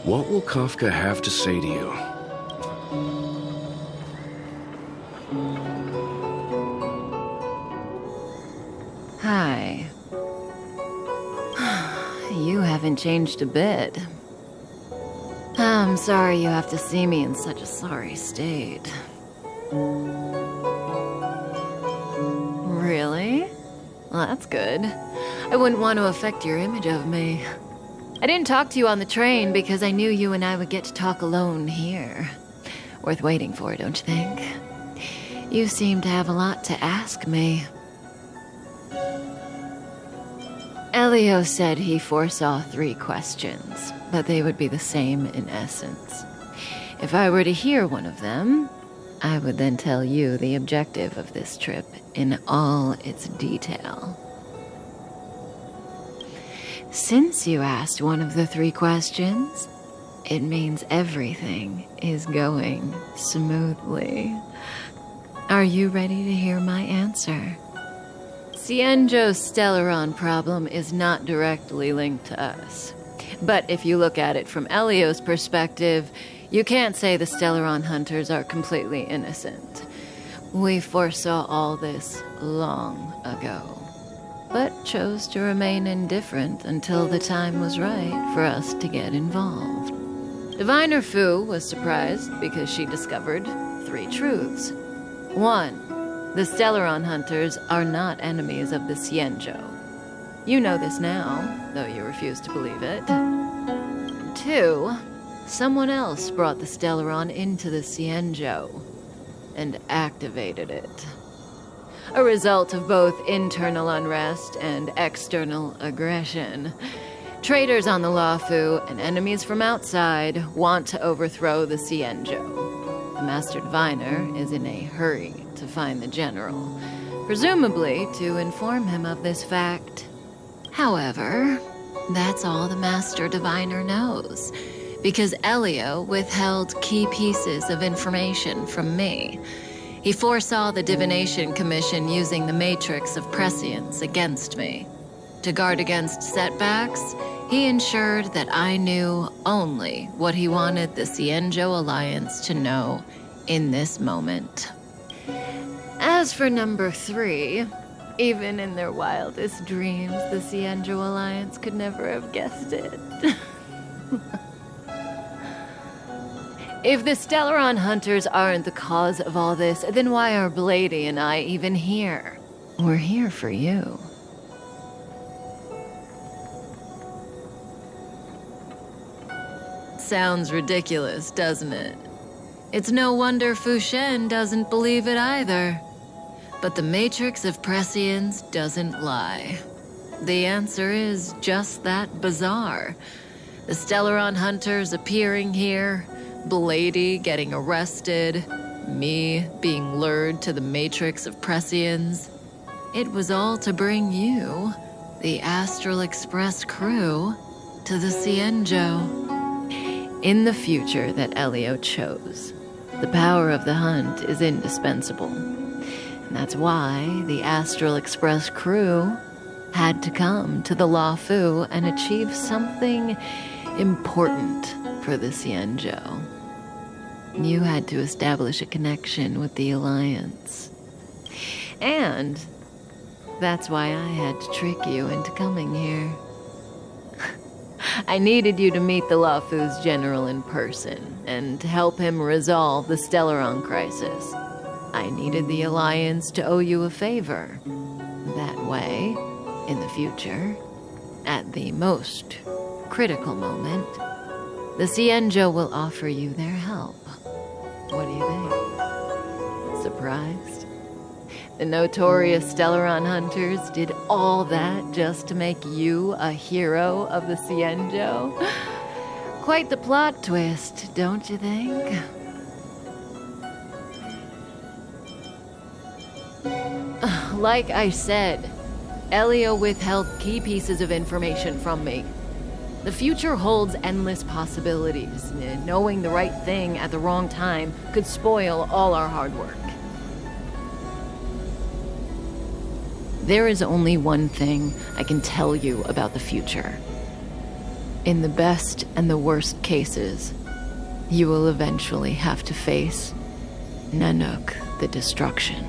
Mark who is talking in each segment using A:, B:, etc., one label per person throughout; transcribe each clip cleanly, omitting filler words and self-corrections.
A: What will Kafka have to say to you?
B: Hi. You haven't changed a bit. I'm sorry you have to see me in such a sorry state. Really? Well, that's good. I wouldn't want to affect your image of me. I didn't talk to you on the train because I knew you and I would get to talk alone here. Worth waiting for, don't you think? You seem to have a lot to ask me. Elio said he foresaw 3 questions, but they would be the same in essence. If I were to hear one of them, I would then tell you the objective of this trip in all its detail. Since you asked one of the 3 questions, it means everything is going smoothly. Are you ready to hear my answer? Xianzhou's Stellaron problem is not directly linked to us. But if you look at it from Elio's perspective, you can't say the Stellaron hunters are completely innocent. We foresaw all this long ago, but chose to remain indifferent until the time was right for us to get involved. Diviner Fu was surprised because she discovered 3 truths. 1. The Stellaron hunters are not enemies of the Xianzhou. You know this now, though you refuse to believe it. 2. Someone else brought the Stellaron into the Xianzhou and activated it. A result of both internal unrest and external aggression. Traitors on the Luofu and enemies from outside want to overthrow the Xianzhou. The Master Diviner is in a hurry to find the general, presumably to inform him of this fact. However, that's all the Master Diviner knows, because Elio withheld key pieces of information from me. He foresaw the Divination Commission using the Matrix of Prescience against me. To guard against setbacks, he ensured that I knew only what he wanted the Xianzhou Alliance to know in this moment. As for number 3, even in their wildest dreams, the Xianzhou Alliance could never have guessed it. If the Stellaron hunters aren't the cause of all this, then why are Blady and I even here? We're here for you. Sounds ridiculous, doesn't it? It's no wonder Fu Shen doesn't believe it either. But the Matrix of Prescience doesn't lie. The answer is just that bizarre. The Stellaron hunters appearing here, Blady getting arrested, me being lured to the Matrix of Prescience. It was all to bring you, the Astral Express crew, to the Xianzhou. In the future that Elio chose, the power of the hunt is indispensable. And that's why the Astral Express crew had to come to the Luofu and achieve something important for the Xianzhou. You had to establish a connection with the Alliance. And that's why I had to trick you into coming here. I needed you to meet the Luofu's general in person and to help him resolve the Stellaron crisis. I needed the Alliance to owe you a favor. That way, in the future, at the most critical moment, the Xianzhou will offer you their help. What do you think? Surprised? The notorious Stellaron hunters did all that just to make you a hero of the Xianzhou? Quite the plot twist, don't you think? Like I said, Elio withheld key pieces of information from me. The future holds endless possibilities. Knowing the right thing at the wrong time could spoil all our hard work. There is only one thing I can tell you about the future. In the best and the worst cases, you will eventually have to face Nanook, the destruction.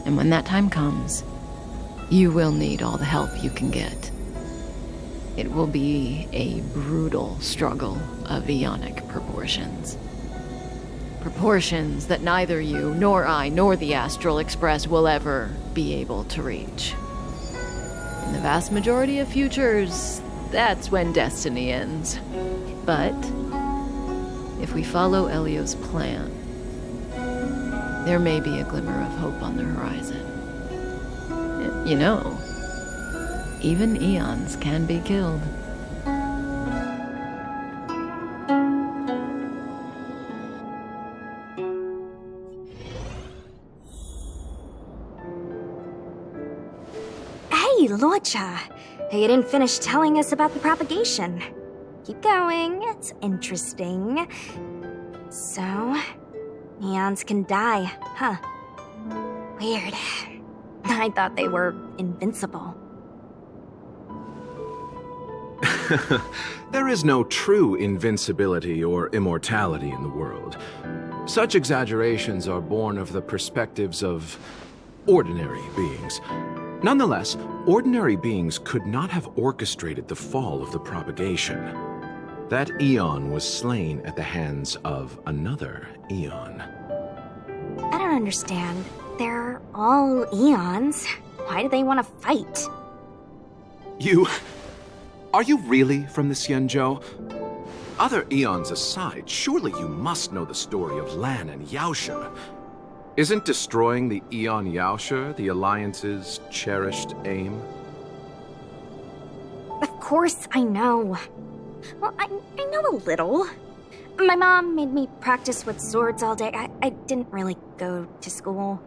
B: And when that time comes, you will need all the help you can get. It will be a brutal struggle of Ionic proportions. Proportions that neither you, nor I, nor the Astral Express will ever be able to reach. In the vast majority of futures, that's when destiny ends. But if we follow Elio's plan, there may be a glimmer of hope on the horizon. You know, even eons can be killed.
C: Hey, Lorcha! You didn't finish telling us about the propagation. Keep going, it's interesting. So, eons can die, huh? Weird. I thought they were invincible.
A: There is no true invincibility or immortality in the world. Such exaggerations are born of the perspectives of ordinary beings. Nonetheless, ordinary beings could not have orchestrated the fall of the propagation. That eon was slain at the hands of another eon.
C: I don't understand. They're all eons. Why do they want to fight?
A: Are you really from the Xianzhou? Other eons aside, surely you must know the story of Lan and Yaoshe. Isn't destroying the Eon Yaoshe the Alliance's cherished aim?
C: Of course I know. Well, I know a little. My mom made me practice with swords all day. I didn't really go to school.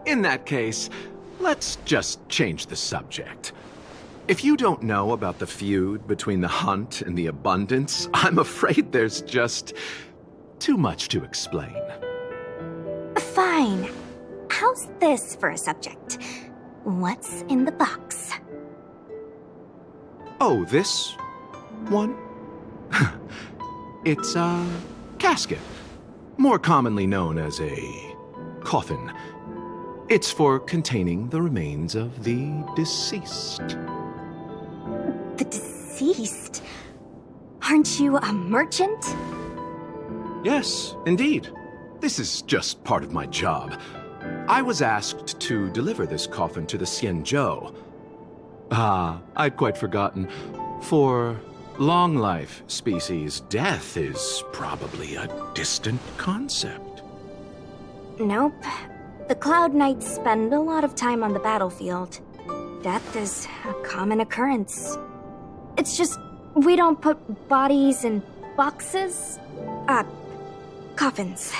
A: In that case, let's just change the subject. If you don't know about the feud between the Hunt and the Abundance, I'm afraid there's just too much to explain.
C: Fine. How's this for a subject? What's in the box?
A: Oh, this one? It's a casket, more commonly known as a coffin. It's for containing the remains of the deceased.
C: The deceased? Aren't you a merchant?
A: Yes, indeed. This is just part of my job. I was asked to deliver this coffin to the Xianzhou. I'd quite forgotten. For long life species, death is probably a distant concept.
C: Nope. The Cloud Knights spend a lot of time on the battlefield. Death is a common occurrence. It's just, we don't put bodies in boxes. Coffins.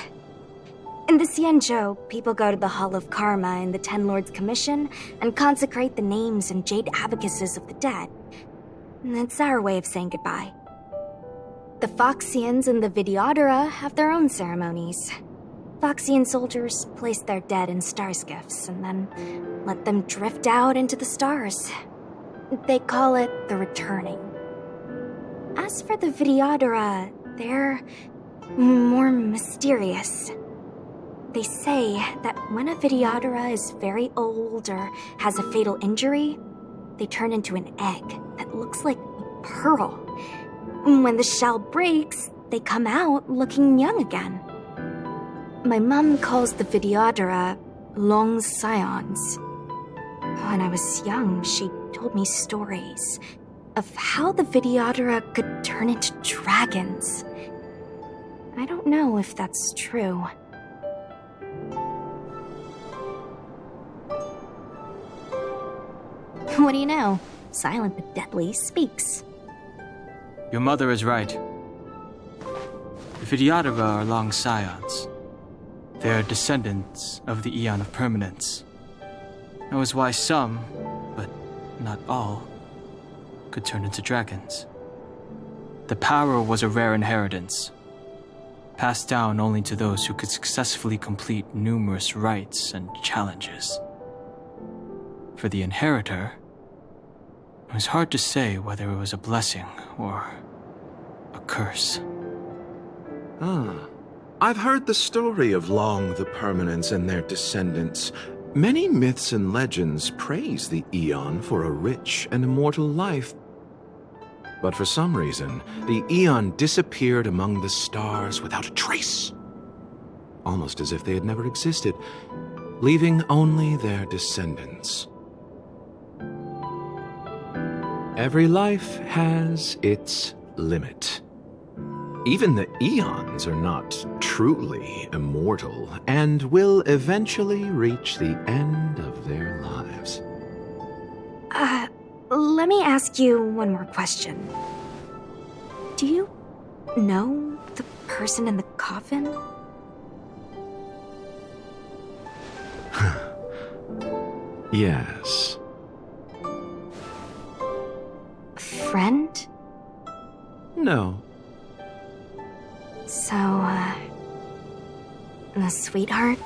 C: In the Xianzhou, people go to the Hall of Karma in the Ten Lords Commission and consecrate the names and jade abacuses of the dead. It's our way of saying goodbye. The Foxians and the Videodora have their own ceremonies. Foxian soldiers place their dead in star skiffs and then let them drift out into the stars. They call it the returning. As for the Videodora, they're more mysterious. They say that when a Videodora is very old or has a fatal injury, they turn into an egg that looks like a pearl. When the shell breaks, they come out looking young again. My mom calls the Videodora long scions. When I was young, she told me stories of how the Videodora could turn into dragons. I don't know if that's true. What do you know? Silent but deadly speaks.
D: Your mother is right. The Videodora are long scions. They are descendants of the Eon of Permanence. That was why some, but not all, could turn into dragons. The power was a rare inheritance, passed down only to those who could successfully complete numerous rites and challenges. For the inheritor, It was hard to say whether it was a blessing or a curse.
A: I've heard the story of Long the Permanents and their descendants. Many myths and legends praise the Eon for a rich and immortal life. But for some reason, the Eon disappeared among the stars without a trace. Almost as if they had never existed, leaving only their descendants. Every life has its limit. Even the Eons are not truly immortal and will eventually reach the end of their lives.
C: Let me ask you one more question. Do you know the person in the coffin?
A: Yes.
C: Friend?
A: No.
C: So, a sweetheart?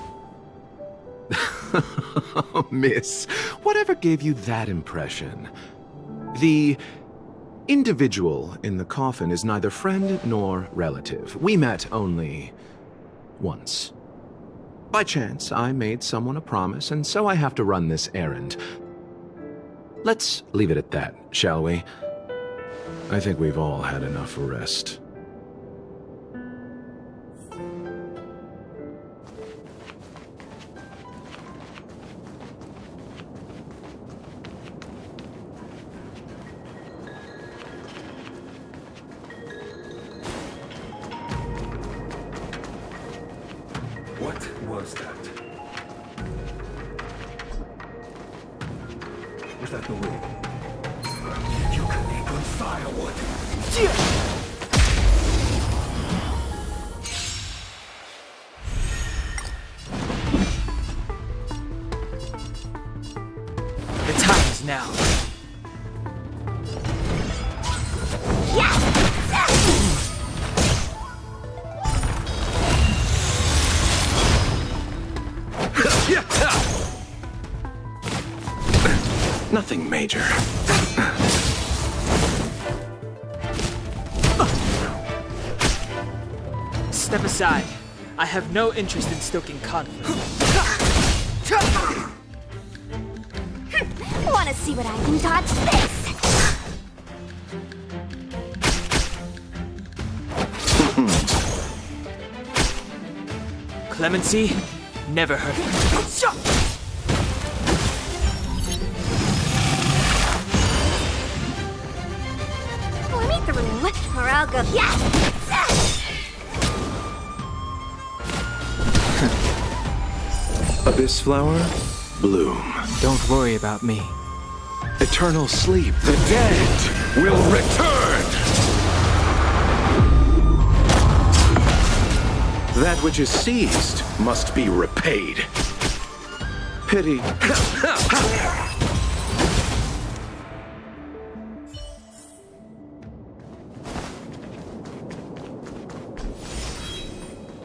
A: Miss, whatever gave you that impression? The individual in the coffin is neither friend nor relative. We met only once. By chance, I made someone a promise, and so I have to run this errand. Let's leave it at that, shall we? I think we've all had enough rest.
E: What was that? Was that the wind? You could eat on firewood.
D: The time is now.
A: Nothing major.
D: Step aside. I have no interest in stoking conflict.
C: Wanna see what I can dodge this?
D: Clemency never hurt me.
C: Let me through, or I'll go.
A: Abyss flower, bloom.
D: Don't worry about me.
A: Eternal sleep.
E: The dead will return!
A: That which is seized must be repaid. Pity.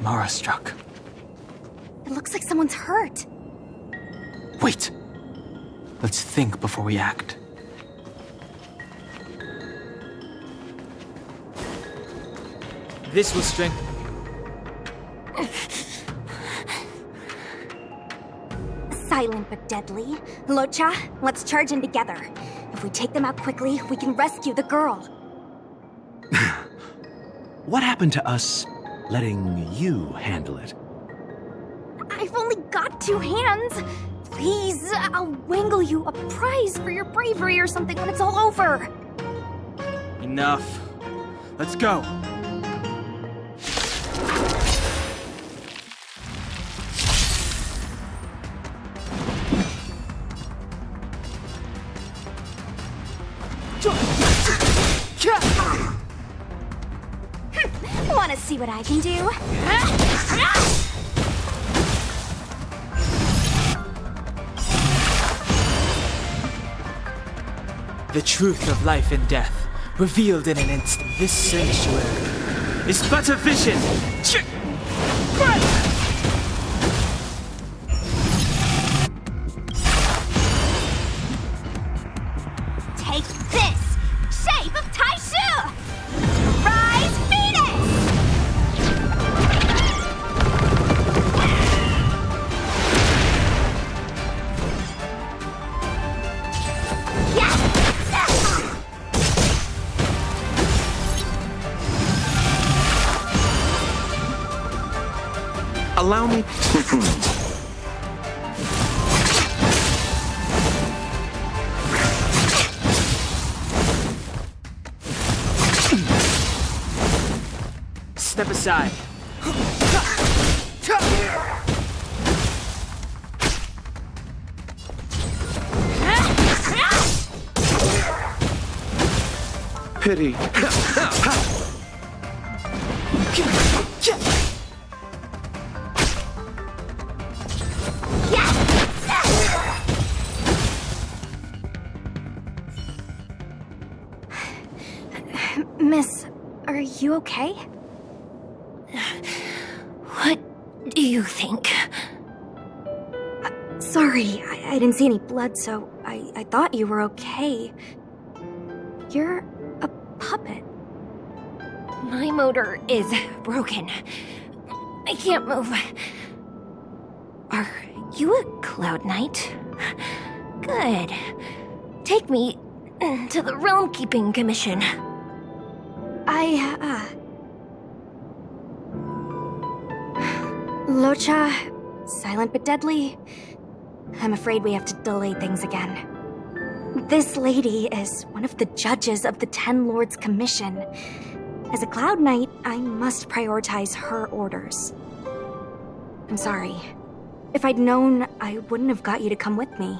D: Mara struck.
C: It looks like someone's hurt.
D: Wait. Let's think before we act. This will strengthen.
C: Silent but deadly. Locha, let's charge in together. If we take them out quickly, we can rescue the girl.
A: What happened to us letting you handle it?
C: I've only got 2 hands. Please, I'll wangle you a prize for your bravery or something when it's all over.
D: Enough. Let's go.
C: Wanna see what I can do?
D: The truth of life and death, revealed in an instant. This sanctuary is but a vision.
C: Take this!
A: allow me...
D: Step aside.
A: Pity.
C: Miss, are you okay?
F: What do you think?
C: Sorry, I didn't see any blood, so I thought you were okay. You're a puppet.
F: My motor is broken. I can't move. Are you a Cloud Knight? Good. Take me to the Realm Keeping Commission.
C: Locha, silent but deadly. I'm afraid we have to delay things again. This lady is one of the judges of the Ten Lords Commission. As a Cloud Knight, I must prioritize her orders. I'm sorry. If I'd known, I wouldn't have got you to come with me.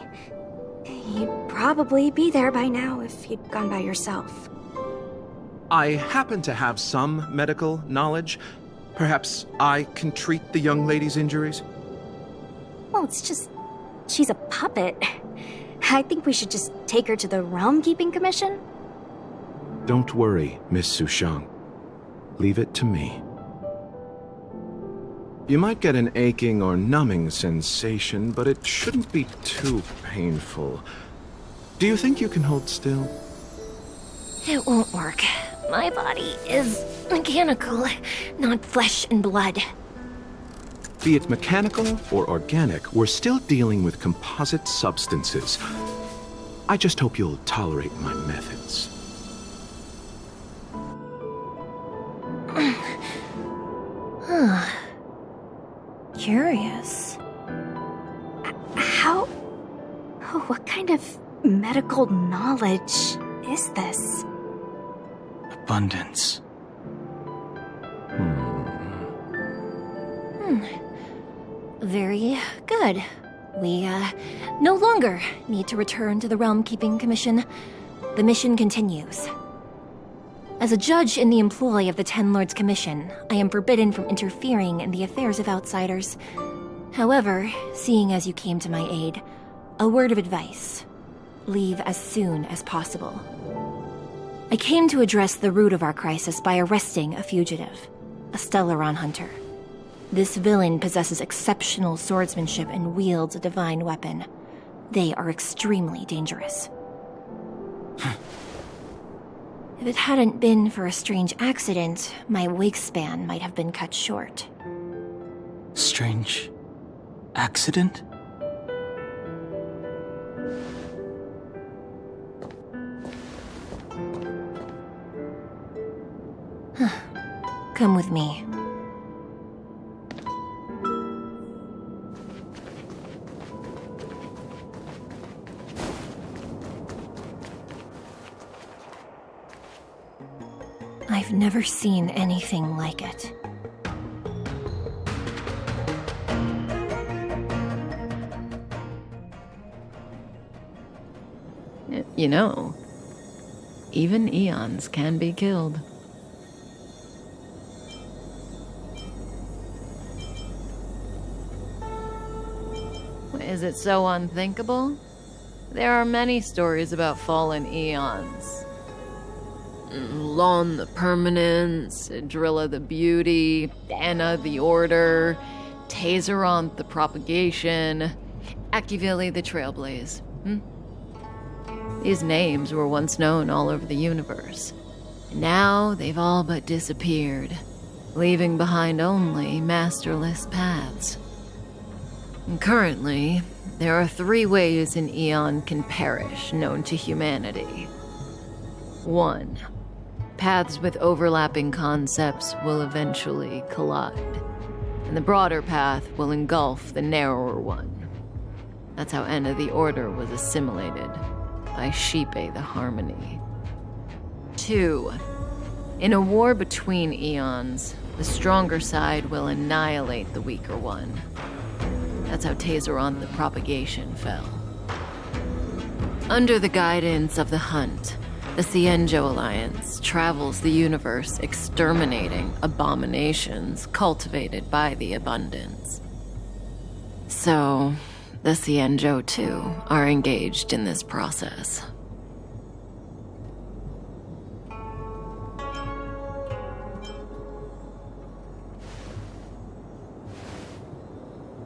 C: You'd probably be there by now if you'd gone by yourself.
A: I happen to have some medical knowledge. Perhaps I can treat the young lady's injuries?
C: Well, it's just... she's a puppet. I think we should just take her to the Realm Keeping Commission.
A: Don't worry, Miss Xuan. Leave it to me. You might get an aching or numbing sensation, but it shouldn't be too painful. Do you think you can hold still?
F: It won't work. My body is mechanical, not flesh and blood.
A: Be it mechanical or organic, we're still dealing with composite substances. I just hope you'll tolerate my methods.
F: Curious.
C: How... oh, what kind of medical knowledge is this?
D: Abundance.
F: Very good. We, no longer need to return to the Realm Keeping Commission. The mission continues. As a judge in the employ of the Ten Lords Commission, I am forbidden from interfering in the affairs of outsiders. However, seeing as you came to my aid, a word of advice. Leave as soon as possible. I came to address the root of our crisis by arresting a fugitive, a Stellaron hunter. This villain possesses exceptional swordsmanship and wields a divine weapon. They are extremely dangerous. If it hadn't been for a strange accident, my wingspan might have been cut short.
D: Strange accident?
F: Come with me. I've never seen anything like it.
B: You know, even eons can be killed. Is it so unthinkable? There are many stories about fallen eons. Lon the Permanence, Drilla the Beauty, Anna the Order, Tazeronth the Propagation, Akivili the Trailblaze. These names were once known all over the universe. Now they've all but disappeared, leaving behind only masterless paths. And currently, there are 3 ways an eon can perish known to humanity. 1. Paths with overlapping concepts will eventually collide. and the broader path will engulf the narrower one. That's how Enna the Order was assimilated, by Xipe the Harmony. 2. In a war between eons, the stronger side will annihilate the weaker one. That's how Tazeron the Propagation fell. Under the guidance of the Hunt, the Xianzhou Alliance travels the universe exterminating abominations cultivated by the Abundance. So, the Xianzhou too are engaged in this process.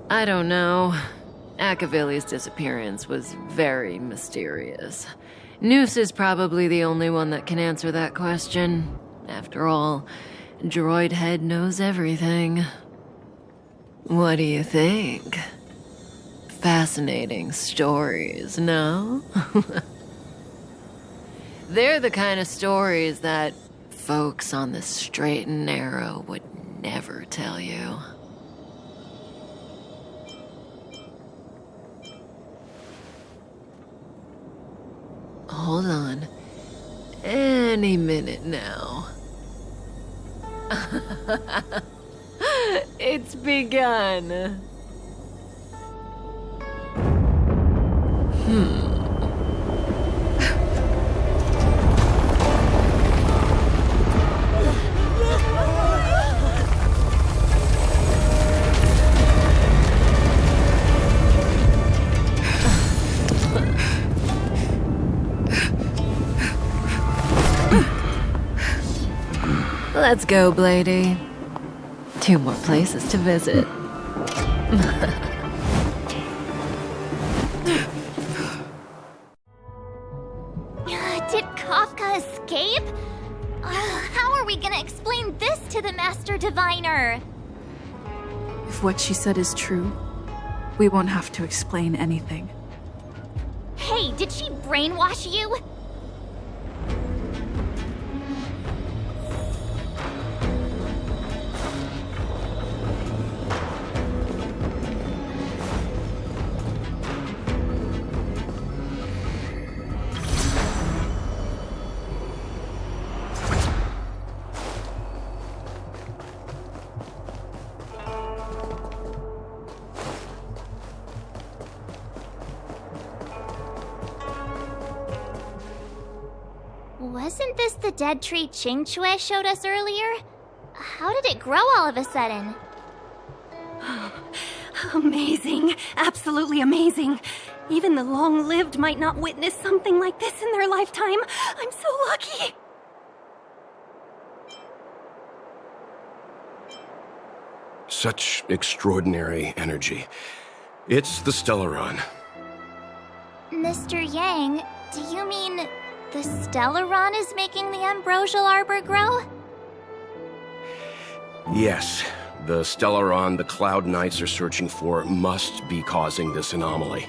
B: I don't know. Akavili's disappearance was very mysterious. Noose is probably the only one that can answer that question. After all, Droid Head knows everything. What do you think? Fascinating stories, no? They're the kind of stories that folks on the straight and narrow would never tell you. Hold on. Any minute now. It's begun. Let's go, Blady. 2 more places to visit.
G: Did Kafka escape? How are we gonna explain this to the Master Diviner?
H: If what she said is true, we won't have to explain anything.
G: Hey, did she brainwash you? Wasn't this the dead tree Qingque showed us earlier? How did it grow all of a sudden?
I: Amazing. Absolutely amazing. Even the long-lived might not witness something like this in their lifetime. I'm so lucky.
E: Such extraordinary energy. It's the Stellaron.
G: Mr. Yang, do you mean the Stellaron is making the Ambrosial Arbor grow?
E: Yes, the Stellaron the Cloud Knights are searching for must be causing this anomaly.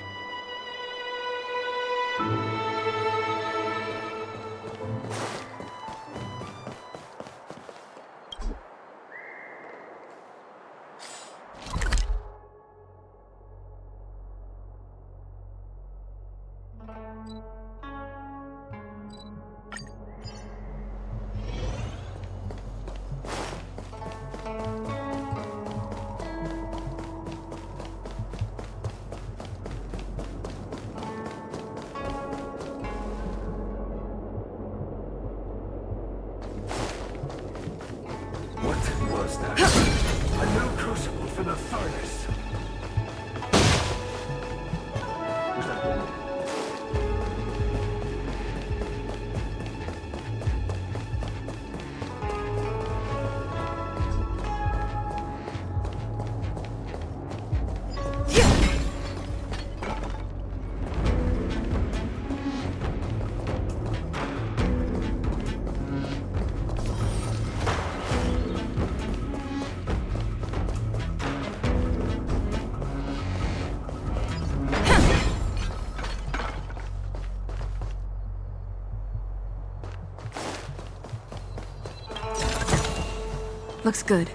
J: What was that? A new crucible for the furnace.
H: Looks good.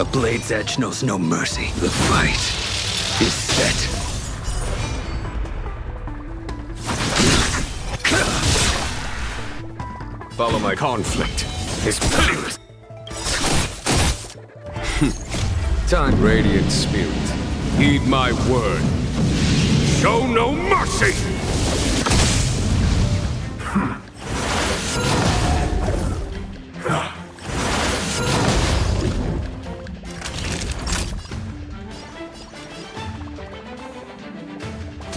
K: A blade's edge knows no mercy. The fight is set.
E: Follow my conflict.
K: Is pitiless.
E: Time, radiant spirit. Heed my word. Show no mercy!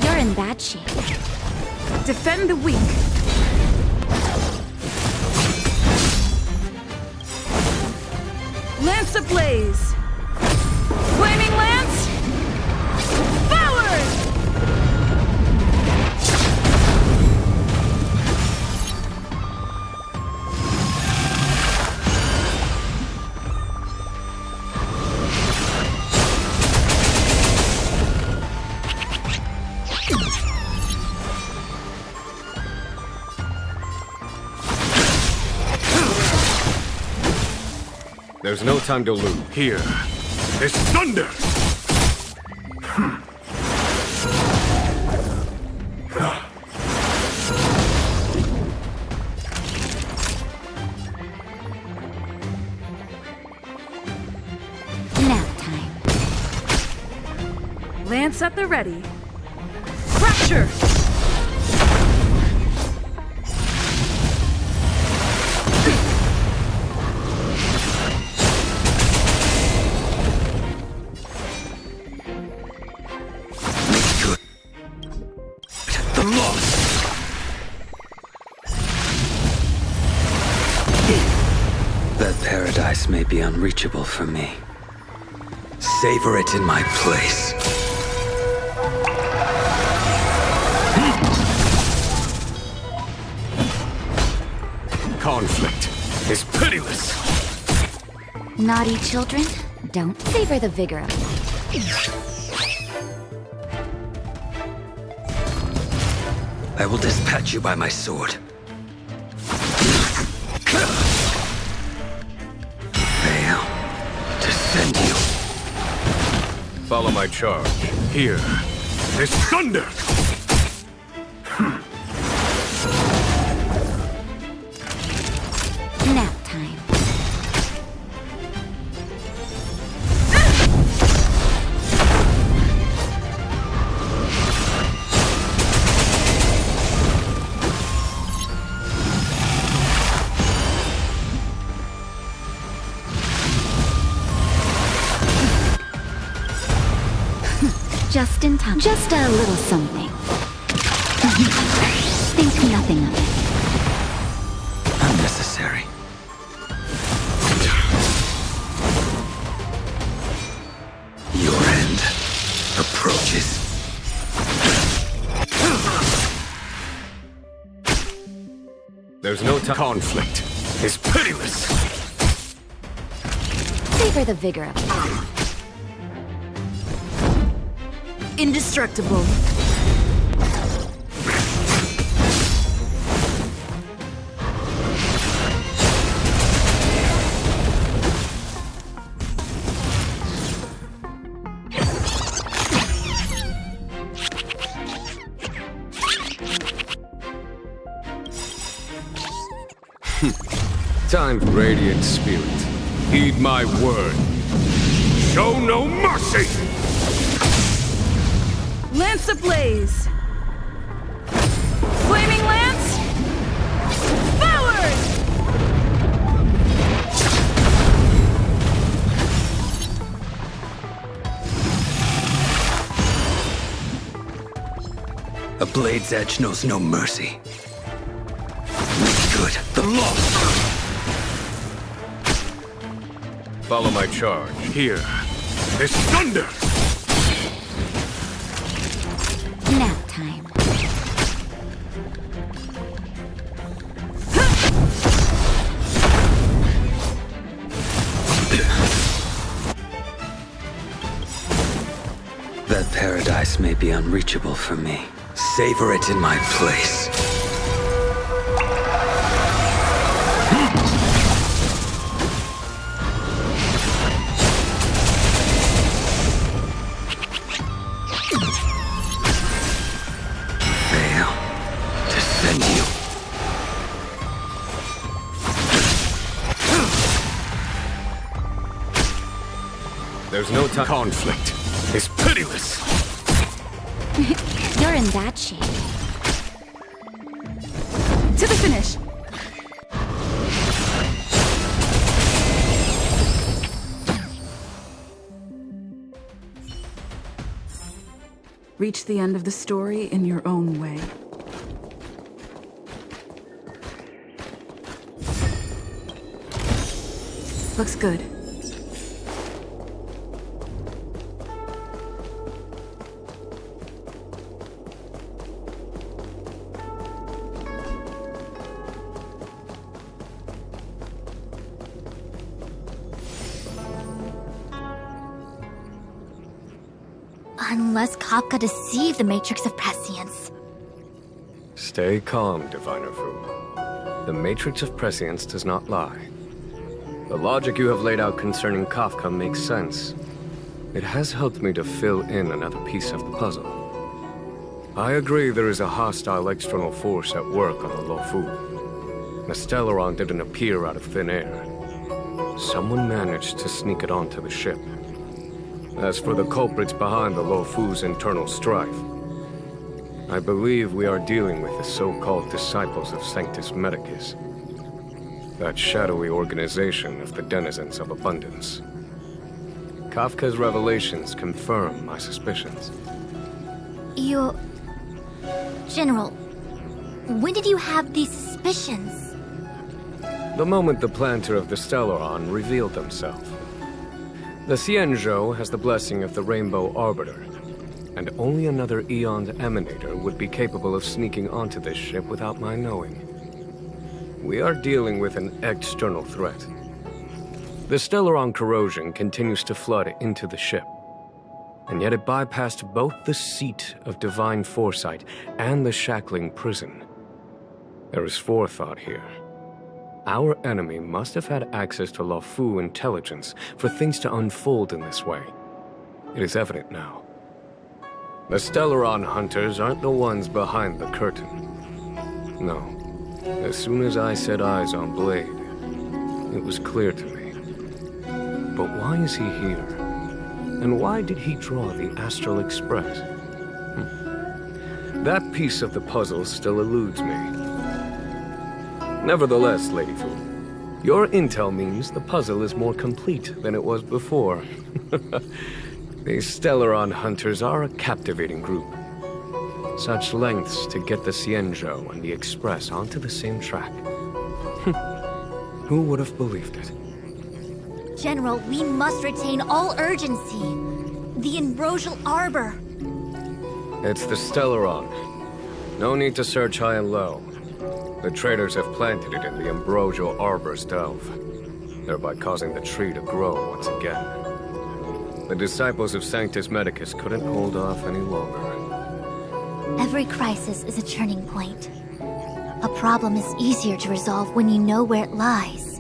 G: You're in bad shape.
H: Defend the weak. Lance ablaze! Flaming lance! Forward!
E: There's no time to lose. Here. It's thunder!
G: Nap time.
H: Lance at the ready. Fracture!
K: That paradise may be unreachable for me. Savor it in my place.
E: Conflict is pitiless.
G: Naughty children, don't savor the vigor of life.
K: I will dispatch you by my sword. Fail to send you.
E: Follow my charge. Here. It's thunder!
G: Nap time. Just in time. Just a little something. Think nothing of it.
K: Unnecessary. Your end approaches.
E: There's no time. Conflict is pitiless.
G: Savor the vigor of life.
H: Indestructible.
E: Time, radiant spirit. Heed my word. Show no mercy!
H: Lance ablaze! Flaming lance! Forward!
K: A blade's edge knows no mercy. Good. The lost.
E: Follow my charge. Here. It's thunder!
G: Nap time.
K: That paradise may be unreachable for me. Savor it in my place.
L: There's no time. Conflict is pitiless.
G: You're in that shape.
H: To the finish! Reach the end of the story in your own way. Looks good.
G: Unless Kafka deceived the Matrix of Prescience.
L: Stay calm, Diviner Fu. The Matrix of Prescience does not lie. The logic you have laid out concerning Kafka makes sense. It has helped me to fill in another piece of the puzzle. I agree there is a hostile external force at work on the Luofu. The Stellaron didn't appear out of thin air. Someone managed to sneak it onto the ship. As for the culprits behind the Luofu's internal strife, I believe we are dealing with the so-called Disciples of Sanctus Medicus. That shadowy organization of the denizens of abundance. Kafka's revelations confirm my suspicions.
G: General, when did you have these suspicions?
L: The moment the planter of the Stellaron revealed himself. The Xianzhou has the blessing of the Rainbow Arbiter, and only another Eon's emanator would be capable of sneaking onto this ship without my knowing. We are dealing with an external threat. The Stellaron corrosion continues to flood into the ship, and yet it bypassed both the seat of divine foresight and the shackling prison. There is forethought here. Our enemy must have had access to Luofu intelligence for things to unfold in this way. It is evident now. The Stellaron hunters aren't the ones behind the curtain. No. As soon as I set eyes on Blade, it was clear to me. But why is he here? And why did he draw the Astral Express? That piece of the puzzle still eludes me. Nevertheless, Lady Fu, your intel means the puzzle is more complete than it was before. These Stellaron hunters are a captivating group. Such lengths to get the Xianzhou and the Express onto the same track. Who would have believed it?
G: General, we must retain all urgency. The Ambrosial Arbor.
L: It's the Stellaron. No need to search high and low. The traders have planted it in the Ambrosial Arbor's delve, thereby causing the tree to grow once again. The Disciples of Sanctus Medicus couldn't hold off any longer.
G: Every crisis is a turning point. A problem is easier to resolve when you know where it lies.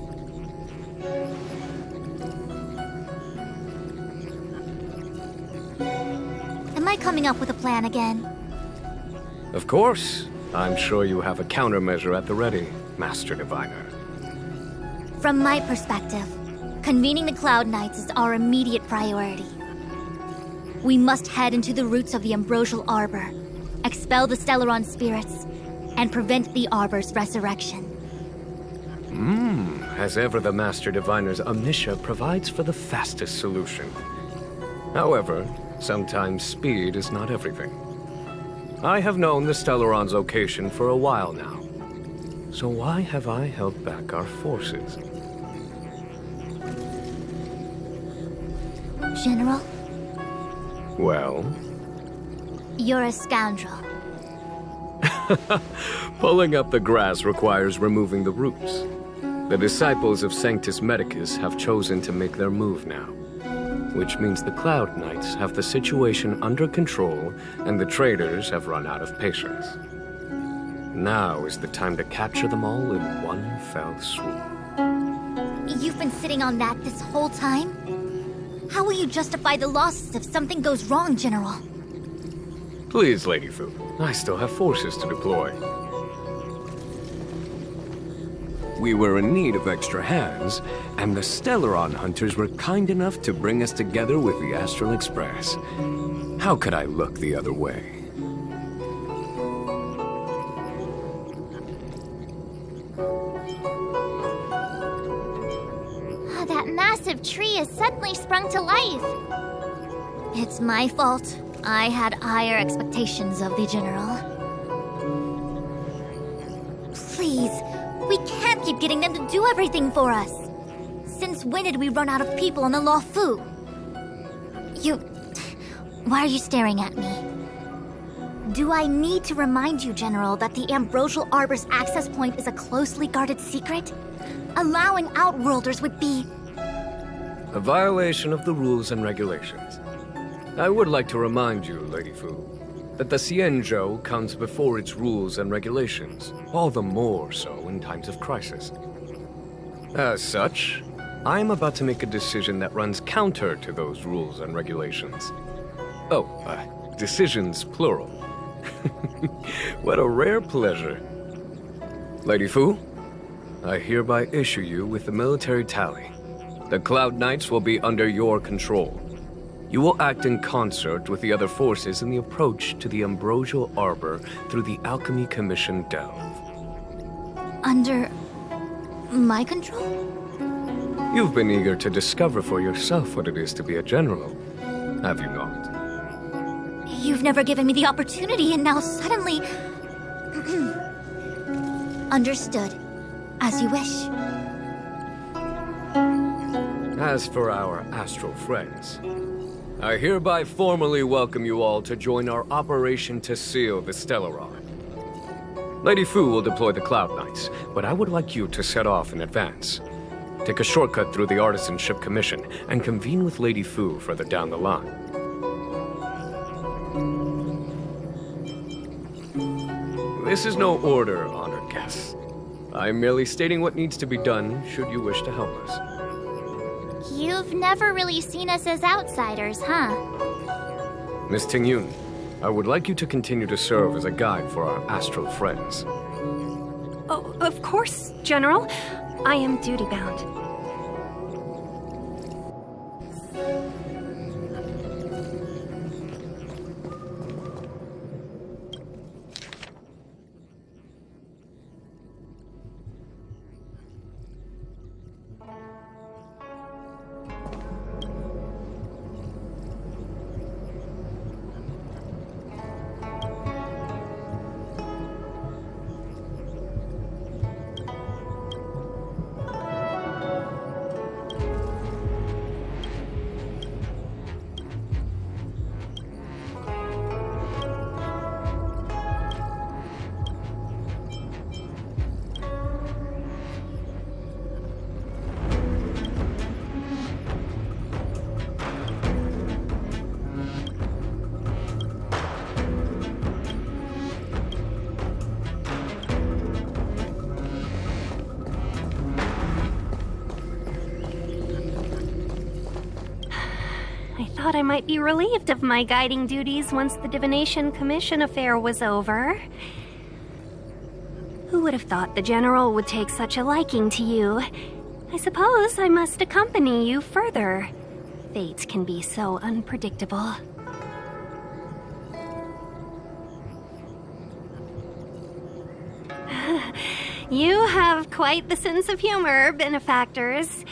G: Am I coming up with a plan again?
L: Of course. I'm sure you have a countermeasure at the ready, Master Diviner.
G: From my perspective, convening the Cloud Knights is our immediate priority. We must head into the roots of the Ambrosial Arbor, expel the Stellaron spirits, and prevent the Arbor's resurrection.
L: As ever, the Master Diviner's omniscia provides for the fastest solution. However, sometimes speed is not everything. I have known the Stellaron's location for a while now. So why have I held back our forces?
G: General?
L: Well?
G: You're a scoundrel.
L: Pulling up the grass requires removing the roots. The Disciples of Sanctus Medicus have chosen to make their move now, which means the Cloud Knights have the situation under control and the traders have run out of patience. Now is the time to capture them all in one fell swoop.
G: You've been sitting on that this whole time? How will you justify the losses if something goes wrong, General?
L: Please, Lady Fu, I still have forces to deploy. We were in need of extra hands, and the Stellaron hunters were kind enough to bring us together with the Astral Express. How could I look the other way?
G: That massive tree has suddenly sprung to life. It's my fault. I had higher expectations of the General. Please, we can't keep getting them to do everything for us. Since when did we run out of people on the Luofu? Why are you staring at me? Do I need to remind you, General, that the Ambrosial Arbor's access point is a closely guarded secret? Allowing Outworlders would be...
L: a violation of the rules and regulations. I would like to remind you, Lady Fu, that the Xianzhou comes before its rules and regulations, all the more so in times of crisis. As such, I am about to make a decision that runs counter to those rules and regulations. Oh, decisions plural. What a rare pleasure. Lady Fu, I hereby issue you with the military tally. The Cloud Knights will be under your control. You will act in concert with the other forces in the approach to the Ambrosial Arbor through the Alchemy Commission delve.
G: Under... my control?
L: You've been eager to discover for yourself what it is to be a general, have you not?
G: You've never given me the opportunity, and now suddenly... Understood. As you wish.
L: As for our astral friends, I hereby formally welcome you all to join our operation to seal the Stellaron. Lady Fu will deploy the Cloud Knights, but I would like you to set off in advance. Take a shortcut through the Artisanship Commission and convene with Lady Fu further down the line. This is no order, honored guests. I'm merely stating what needs to be done should you wish to help us.
G: You've never really seen us as outsiders, huh?
L: Miss Tingyun, I would like you to continue to serve as a guide for our astral friends.
I: Oh, of course, General. I am duty-bound. I might be relieved of my guiding duties once the Divination Commission affair was over. Who would have thought the General would take such a liking to you? I suppose I must accompany you further. Fate can be so unpredictable. You have quite the sense of humor, benefactors.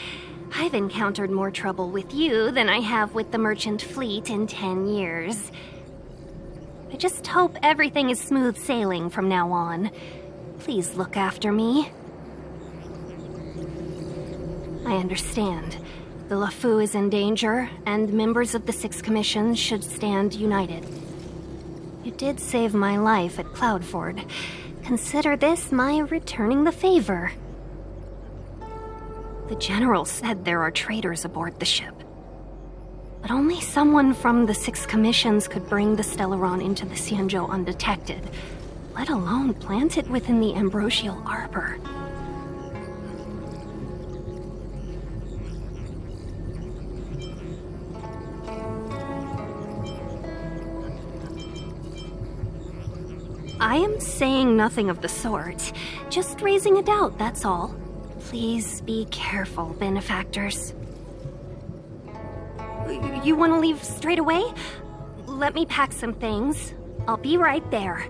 I: I've encountered more trouble with you than I have with the merchant fleet in 10 years. I just hope everything is smooth sailing from now on. Please look after me. I understand. The Luofu is in danger, and members of the Sixth Commission should stand united. You did save my life at Cloudford. Consider this my returning the favor. The General said there are traitors aboard the ship. But only someone from the Six Commissions could bring the Stellaron into the Xianzhou undetected, let alone plant it within the Ambrosial Arbor. I am saying nothing of the sort, just raising a doubt, that's all. Please be careful, benefactors. You want to leave straight away? Let me pack some things. I'll be right there.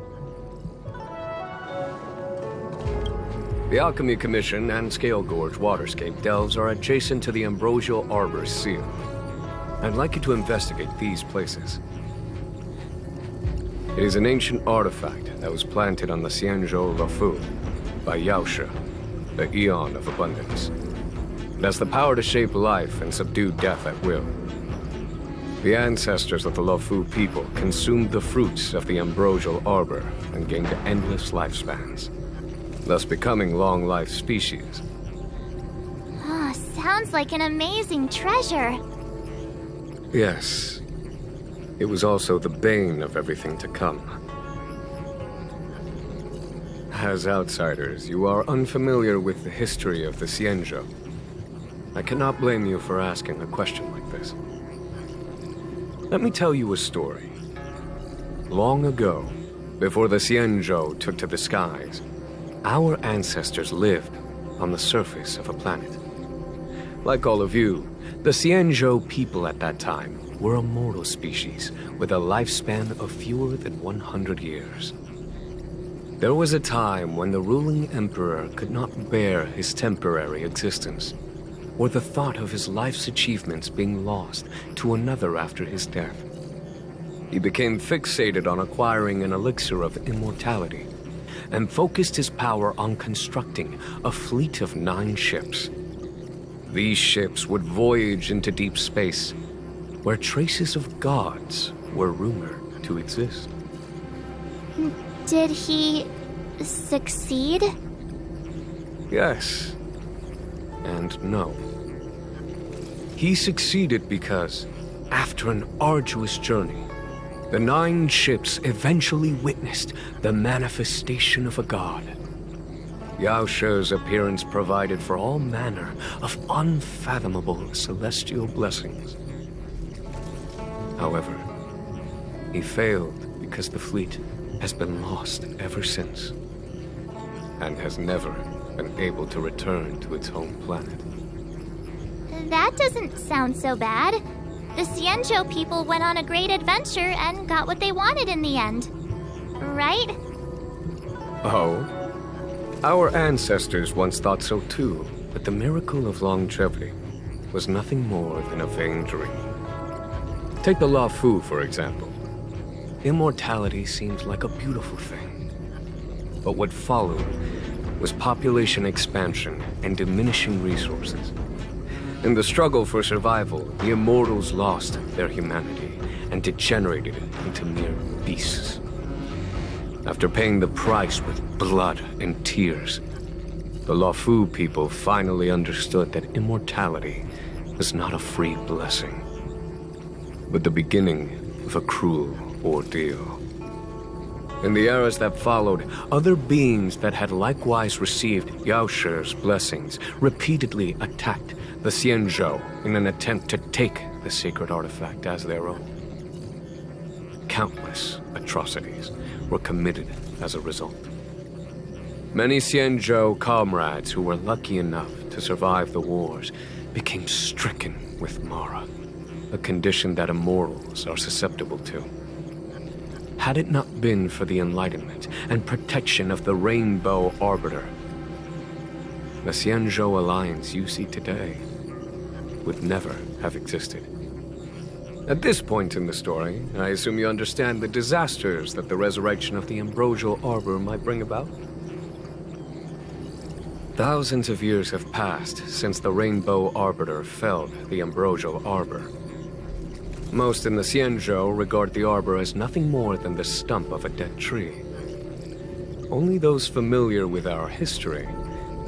L: The Alchemy Commission and Scale Gorge Waterscape delves are adjacent to the Ambrosial Arbor seal. I'd like you to investigate these places. It is an ancient artifact that was planted on the Xianzhou Luofu by Yaoshe, the Eon of Abundance. It has the power to shape life and subdue death at will. The ancestors of the Luofu people consumed the fruits of the Ambrosial Arbor and gained endless lifespans, thus becoming long-life species.
G: Oh, sounds like an amazing treasure.
L: Yes. It was also the bane of everything to come. As outsiders, you are unfamiliar with the history of the Xianzhou. I cannot blame you for asking a question like this. Let me tell you a story. Long ago, before the Xianzhou took to the skies, our ancestors lived on the surface of a planet. Like all of you, the Xianzhou people at that time were a mortal species with a lifespan of fewer than 100 years. There was a time when the ruling emperor could not bear his temporary existence, or the thought of his life's achievements being lost to another after his death. He became fixated on acquiring an elixir of immortality, and focused his power on constructing a fleet of 9 ships. These ships would voyage into deep space, where traces of gods were rumored to exist.
G: Did he succeed?
L: Yes. And no. He succeeded because, after an arduous journey, the 9 ships eventually witnessed the manifestation of a god. Yaoshe's appearance provided for all manner of unfathomable celestial blessings. However, he failed because the fleet has been lost ever since, and has never been able to return to its home planet.
G: That doesn't sound so bad. The Xianzhou people went on a great adventure and got what they wanted in the end. Right?
L: Oh? Our ancestors once thought so too, but the miracle of longevity was nothing more than a vain dream. Take the Luofu, for example. Immortality seems like a beautiful thing. But what followed was population expansion and diminishing resources. In the struggle for survival, the immortals lost their humanity and degenerated into mere beasts. After paying the price with blood and tears, the Luofu people finally understood that immortality was not a free blessing, but the beginning of a cruel ordeal. In the eras that followed, other beings that had likewise received Yaoshe's blessings repeatedly attacked the Xianzhou in an attempt to take the sacred artifact as their own. Countless atrocities were committed as a result. Many Xianzhou comrades who were lucky enough to survive the wars became stricken with Mara, a condition that immortals are susceptible to. Had it not been for the enlightenment and protection of the Rainbow Arbiter, the Xianzhou alliance you see today would never have existed. At this point in the story, I assume you understand the disasters that the resurrection of the Ambrosial Arbor might bring about? Thousands of years have passed since the Rainbow Arbiter felled the Ambrosial Arbor. Most in the Xianzhou regard the arbor as nothing more than the stump of a dead tree. Only those familiar with our history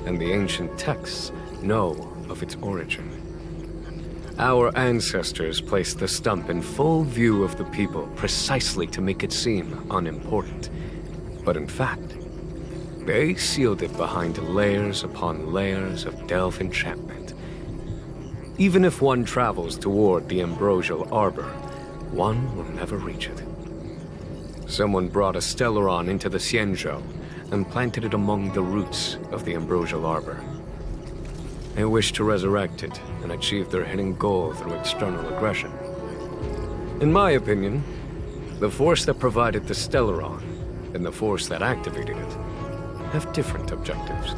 L: and the ancient texts know of its origin. Our ancestors placed the stump in full view of the people precisely to make it seem unimportant. But in fact, they sealed it behind layers upon layers of delve enchantment. Even if one travels toward the Ambrosial Arbor, one will never reach it. Someone brought a Stellaron into the Xianzhou and planted it among the roots of the Ambrosial Arbor. They wish to resurrect it and achieve their hidden goal through external aggression. In my opinion, the force that provided the Stellaron and the force that activated it have different objectives.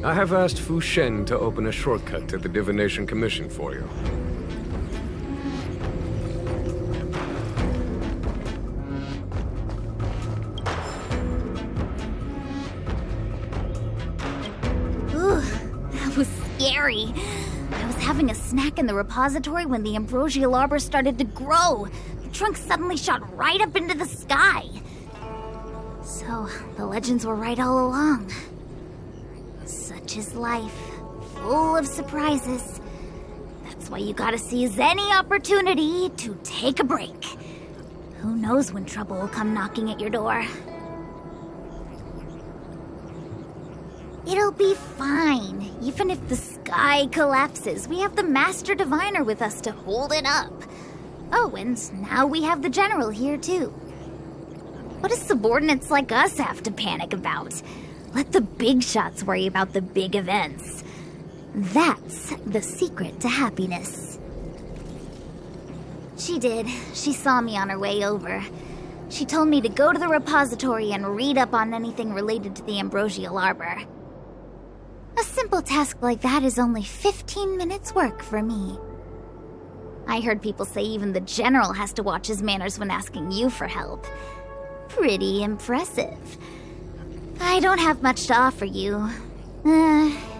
L: I have asked Fu Shen to open a shortcut to the Divination Commission for you.
G: Ooh, that was scary. I was having a snack in the repository when the Ambrosial Arbor started to grow. The trunk suddenly shot right up into the sky. So, the legends were right all along. Such is life, full of surprises. That's why you gotta seize any opportunity to take a break. Who knows when trouble will come knocking at your door? It'll be fine. Even if the sky collapses, we have the Master Diviner with us to hold it up. Oh, and now we have the General here too. What do subordinates like us have to panic about? Let the big shots worry about the big events. That's the secret to happiness. She did. She saw me on her way over. She told me to go to the repository and read up on anything related to the Ambrosial Arbor. A simple task like that is only 15 minutes work for me. I heard people say even the General has to watch his manners when asking you for help. Pretty impressive. I don't have much to offer you.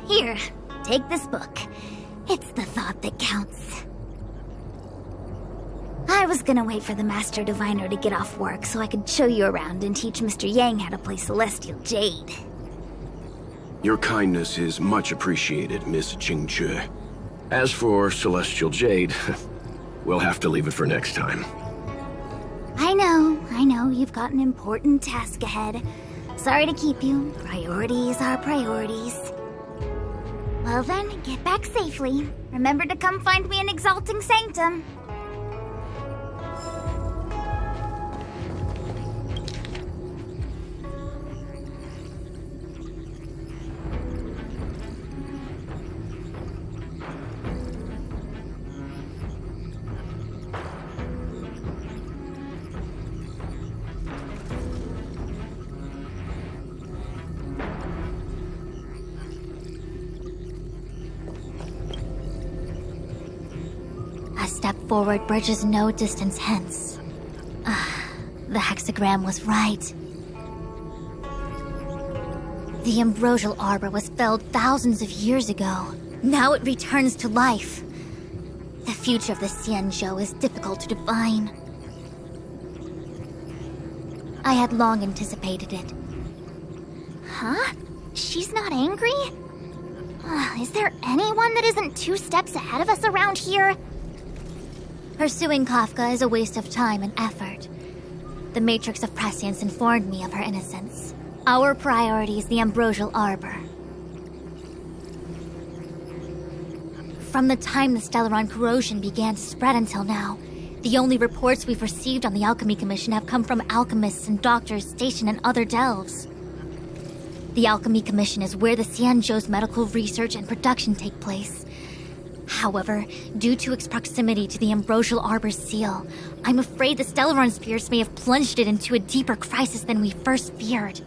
G: Here, take this book. It's the thought that counts. I was gonna wait for the Master Diviner to get off work so I could show you around and teach Mr. Yang how to play Celestial Jade.
E: Your kindness is much appreciated, Miss Jing. As for Celestial Jade, we'll have to leave it for next time.
G: I know, you've got an important task ahead. Sorry to keep you. Priorities are priorities. Well then, get back safely. Remember to come find me in Exalting Sanctum. A step forward bridges no distance hence. The hexagram was right. The Ambrosial Arbor was felled thousands of years ago. Now it returns to life. The future of the Xianzhou is difficult to define. I had long anticipated it. Huh? She's not angry? Is there anyone that isn't 2 steps ahead of us around here? Pursuing Kafka is a waste of time and effort. The Matrix of Prescience informed me of her innocence. Our priority is the Ambrosial Arbor. From the time the Stellaron corrosion began to spread until now, the only reports we've received on the Alchemy Commission have come from alchemists and doctors stationed in other delves. The Alchemy Commission is where the Xianzhou's medical research and production take place. However, due to its proximity to the Ambrosial Arbor's seal, I'm afraid the Stellaron spirits may have plunged it into a deeper crisis than we first feared.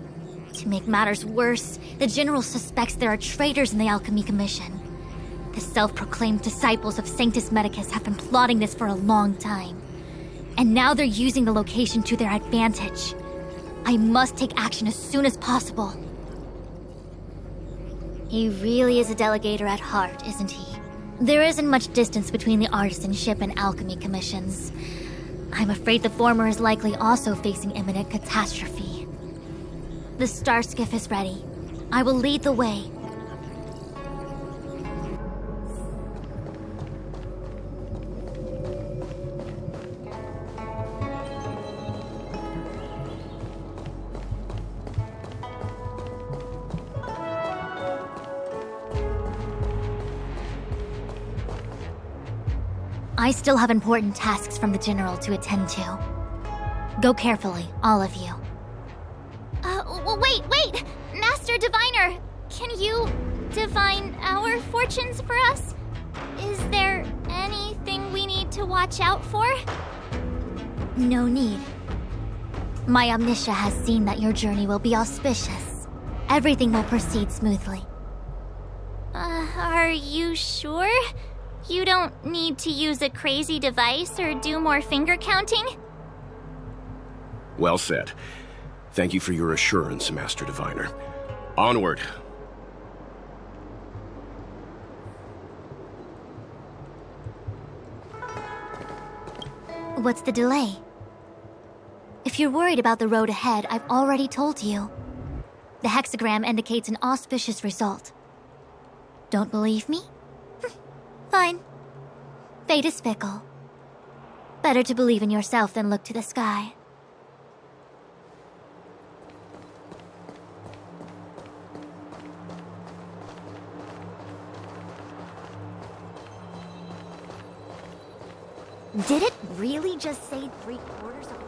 G: To make matters worse, the General suspects there are traitors in the Alchemy Commission. The self-proclaimed disciples of Sanctus Medicus have been plotting this for a long time. And now they're using the location to their advantage. I must take action as soon as possible. He really is a delegator at heart, isn't he? There isn't much distance between the Artisanship and Alchemy Commissions. I'm afraid the former is likely also facing imminent catastrophe. The star skiff is ready. I will lead the way. I still have important tasks from the General to attend to. Go carefully, all of you. Wait! Master Diviner! Can you... divine our fortunes for us? Is there anything we need to watch out for? No need. My Omniscia has seen that your journey will be auspicious. Everything will proceed smoothly. Are you sure? You don't need to use a crazy device or do more finger counting?
E: Well said. Thank you for your assurance, Master Diviner. Onward.
G: What's the delay? If you're worried about the road ahead, I've already told you. The hexagram indicates an auspicious result. Don't believe me? Fine. Fate is fickle. Better to believe in yourself than look to the sky. Did it really just say 3/4 of...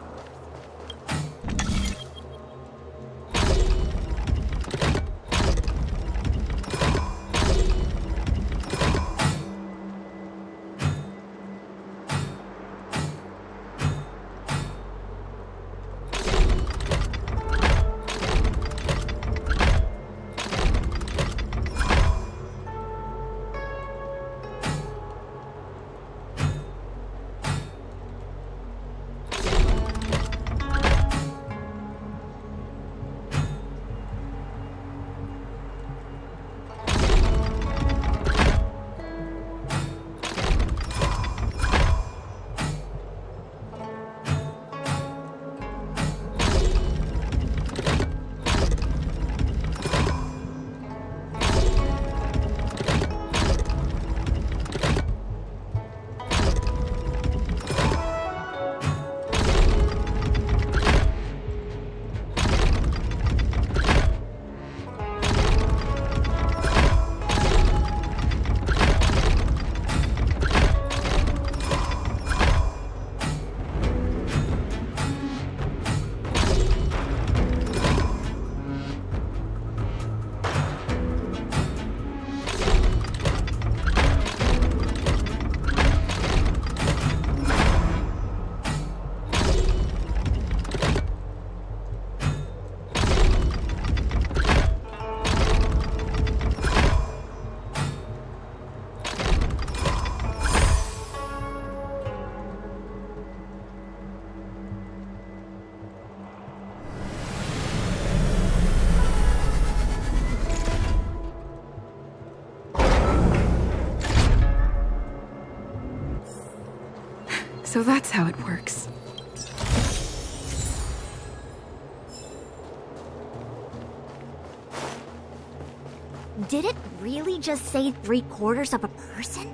H: So that's how it works.
G: Did it really just say 3/4 of a person?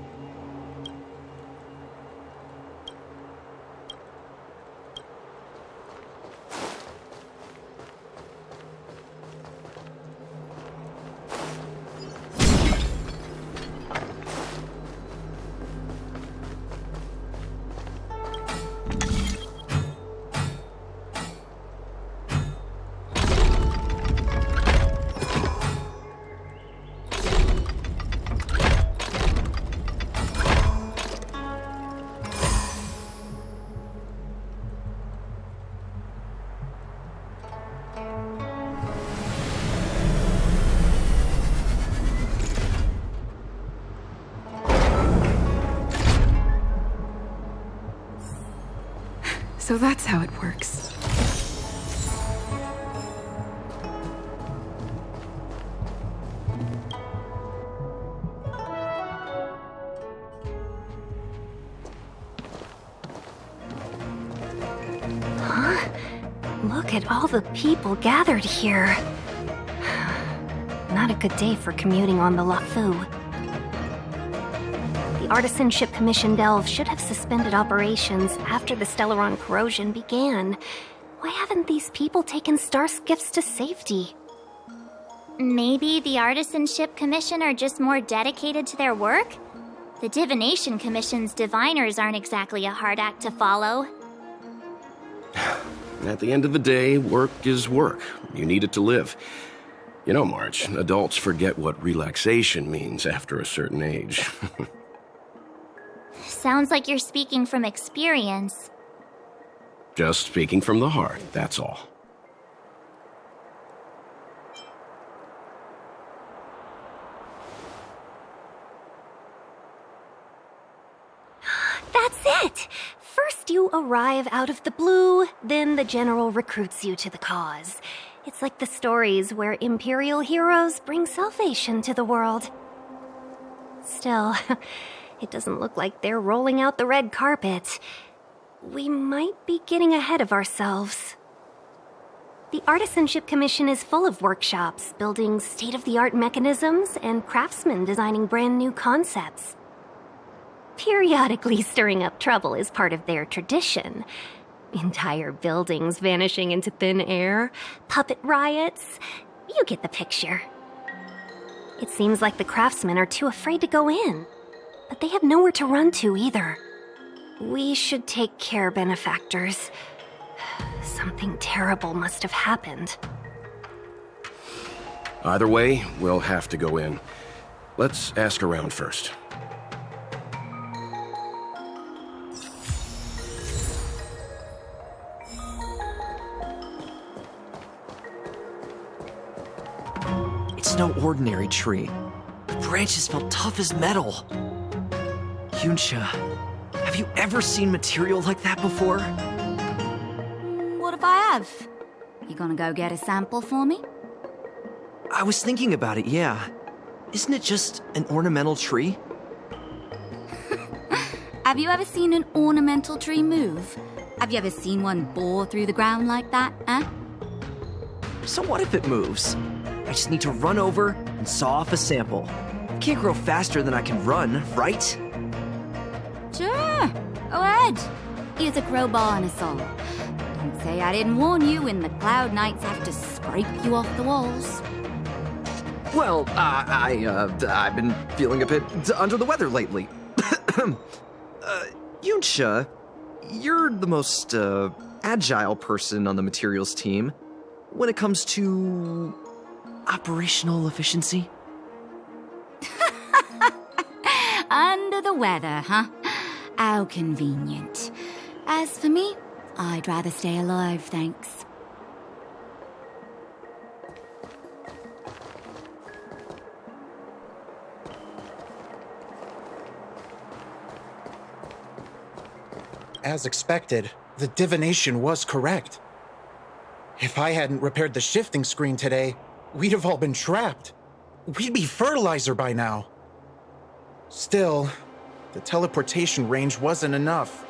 H: So that's how it works.
I: Huh? Look at all the people gathered here. Not a good day for commuting on the Lafu. The Artisanship Commission Delve should have suspended operations after the Stellaron corrosion began. Why haven't these people taken star skiffs to safety?
G: Maybe the Artisanship Commission are just more dedicated to their work? The Divination Commission's diviners aren't exactly a hard act to follow.
E: At the end of the day, work is work. You need it to live. You know, March, adults forget what relaxation means after a certain age.
G: Sounds like you're speaking from experience.
E: Just speaking from the heart, that's all.
I: That's it! First you arrive out of the blue, then the general recruits you to the cause. It's like the stories where Imperial heroes bring salvation to the world. Still, it doesn't look like they're rolling out the red carpet. We might be getting ahead of ourselves. The Artisanship Commission is full of workshops, building state-of-the-art mechanisms and craftsmen designing brand new concepts. Periodically stirring up trouble is part of their tradition. Entire buildings vanishing into thin air, puppet riots. You get the picture. It seems like the craftsmen are too afraid to go in, but they have nowhere to run to either. We should take care, benefactors. Something terrible must have happened.
E: Either way, we'll have to go in. Let's ask around first.
M: It's no ordinary tree. The branches felt tough as metal. Yunsha, have you ever seen material like that before?
N: What if I have? You gonna go get a sample for me?
M: I was thinking about it, yeah. Isn't it just an ornamental tree?
N: Have you ever seen an ornamental tree move? Have you ever seen one bore through the ground like that, huh?
M: So what if it moves? I just need to run over and saw off a sample. It can't grow faster than I can run, right?
N: Sure, go ahead. Here's a crowbar and a saw. Don't say I didn't warn you when the Cloud Knights have to scrape you off the walls.
M: Well, I've been feeling a bit under the weather lately. Yunsha, you're the most agile person on the materials team when it comes to operational efficiency.
N: Under the weather, huh? How convenient. As for me, I'd rather stay alive, thanks.
O: As expected, the divination was correct. If I hadn't repaired the shifting screen today, we'd have all been trapped. We'd be fertilizer by now. Still, the teleportation range wasn't enough.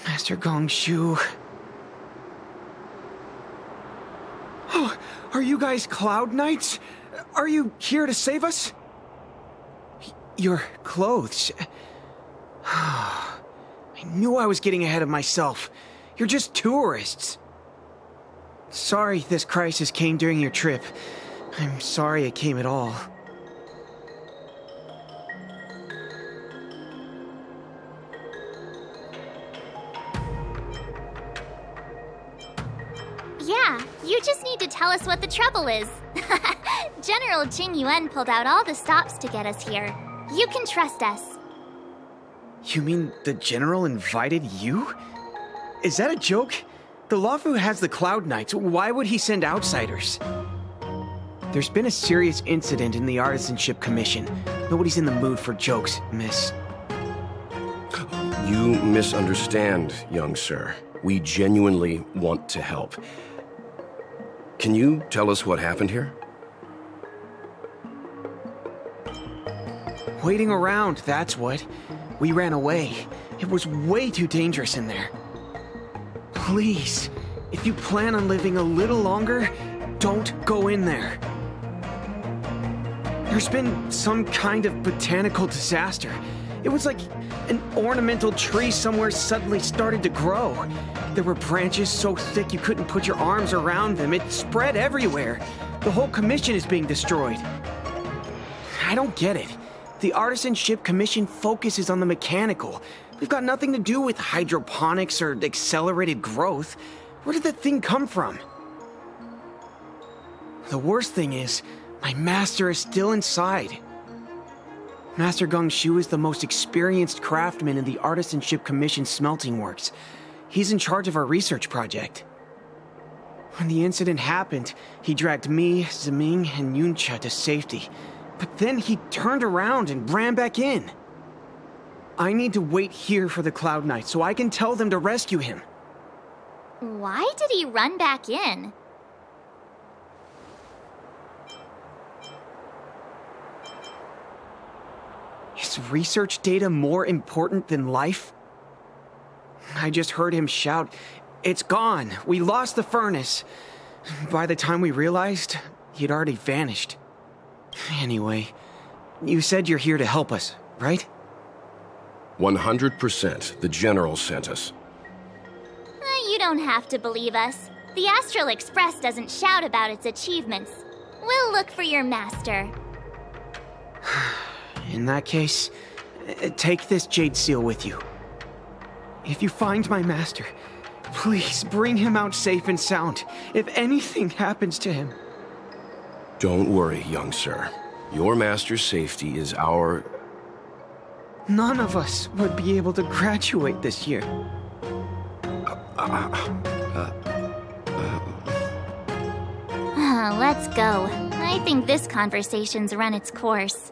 P: Master Gongshu. Oh, are you guys Cloud Knights? Are you here to save us? Your clothes. I knew I was getting ahead of myself. You're just tourists. Sorry this crisis came during your trip. I'm sorry it came at all.
G: Yeah, you just need to tell us what the trouble is. General Jing Yuan pulled out all the stops to get us here. You can trust us.
P: You mean the General invited you? Is that a joke? The Luofu has the Cloud Knights. Why would he send outsiders? There's been a serious incident in the Artisanship Commission. Nobody's in the mood for jokes, miss.
E: You misunderstand, young sir. We genuinely want to help. Can you tell us what happened here?
P: Waiting around, that's what. We ran away. It was way too dangerous in there. Please, if you plan on living a little longer, don't go in there. There's been some kind of botanical disaster. It was like an ornamental tree somewhere suddenly started to grow. There were branches so thick you couldn't put your arms around them. It spread everywhere. The whole commission is being destroyed. I don't get it. The Artisanship Commission focuses on the mechanical. We've got nothing to do with hydroponics or accelerated growth. Where did that thing come from? The worst thing is, my master is still inside. Master Gongshu is the most experienced craftsman in the Artisanship Commission smelting works. He's in charge of our research project. When the incident happened, he dragged me, Zeming, and Yuncha to safety. But then he turned around and ran back in. I need to wait here for the Cloud Knight so I can tell them to rescue him.
G: Why did he run back in?
P: Is research data more important than life? I just heard him shout, "It's gone! We lost the furnace!" By the time we realized, he'd already vanished. Anyway, you said you're here to help us, right?
E: 100%. The General sent us.
G: You don't have to believe us. The Astral Express doesn't shout about its achievements. We'll look for your master.
P: In that case, take this jade seal with you. If you find my master, please bring him out safe and sound. If anything happens to him.
E: Don't worry, young sir. Your master's safety is our...
P: None of us would be able to graduate this year.
G: Let's go. I think this conversation's run its course.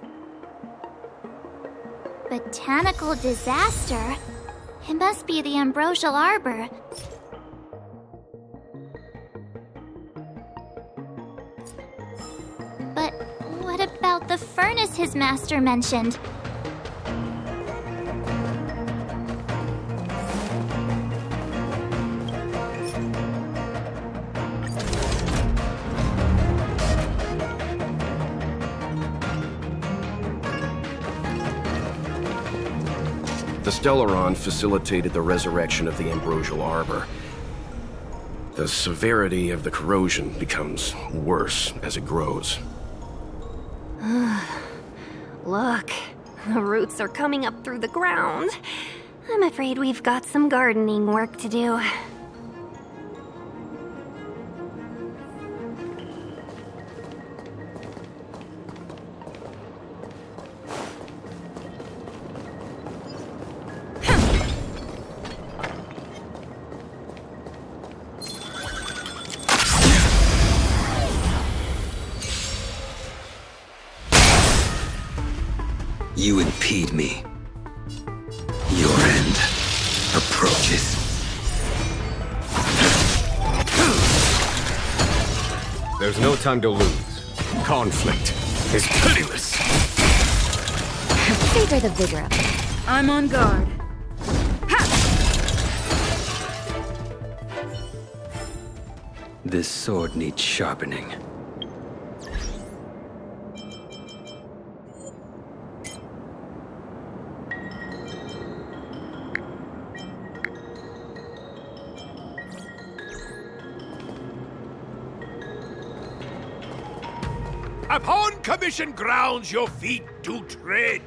G: Botanical disaster? It must be the Ambrosial Arbor. But what about the furnace his master mentioned?
E: The Stellaron facilitated the resurrection of the Ambrosial Arbor. The severity of the corrosion becomes worse as it grows.
I: Look, the roots are coming up through the ground. I'm afraid we've got some gardening work to do.
K: You impede me. Your end approaches.
L: There's no time to lose. Conflict is pitiless.
F: Favor the vigor of it.
H: I'm on guard.
K: This sword needs sharpening.
J: Upon commission grounds your feet do tread.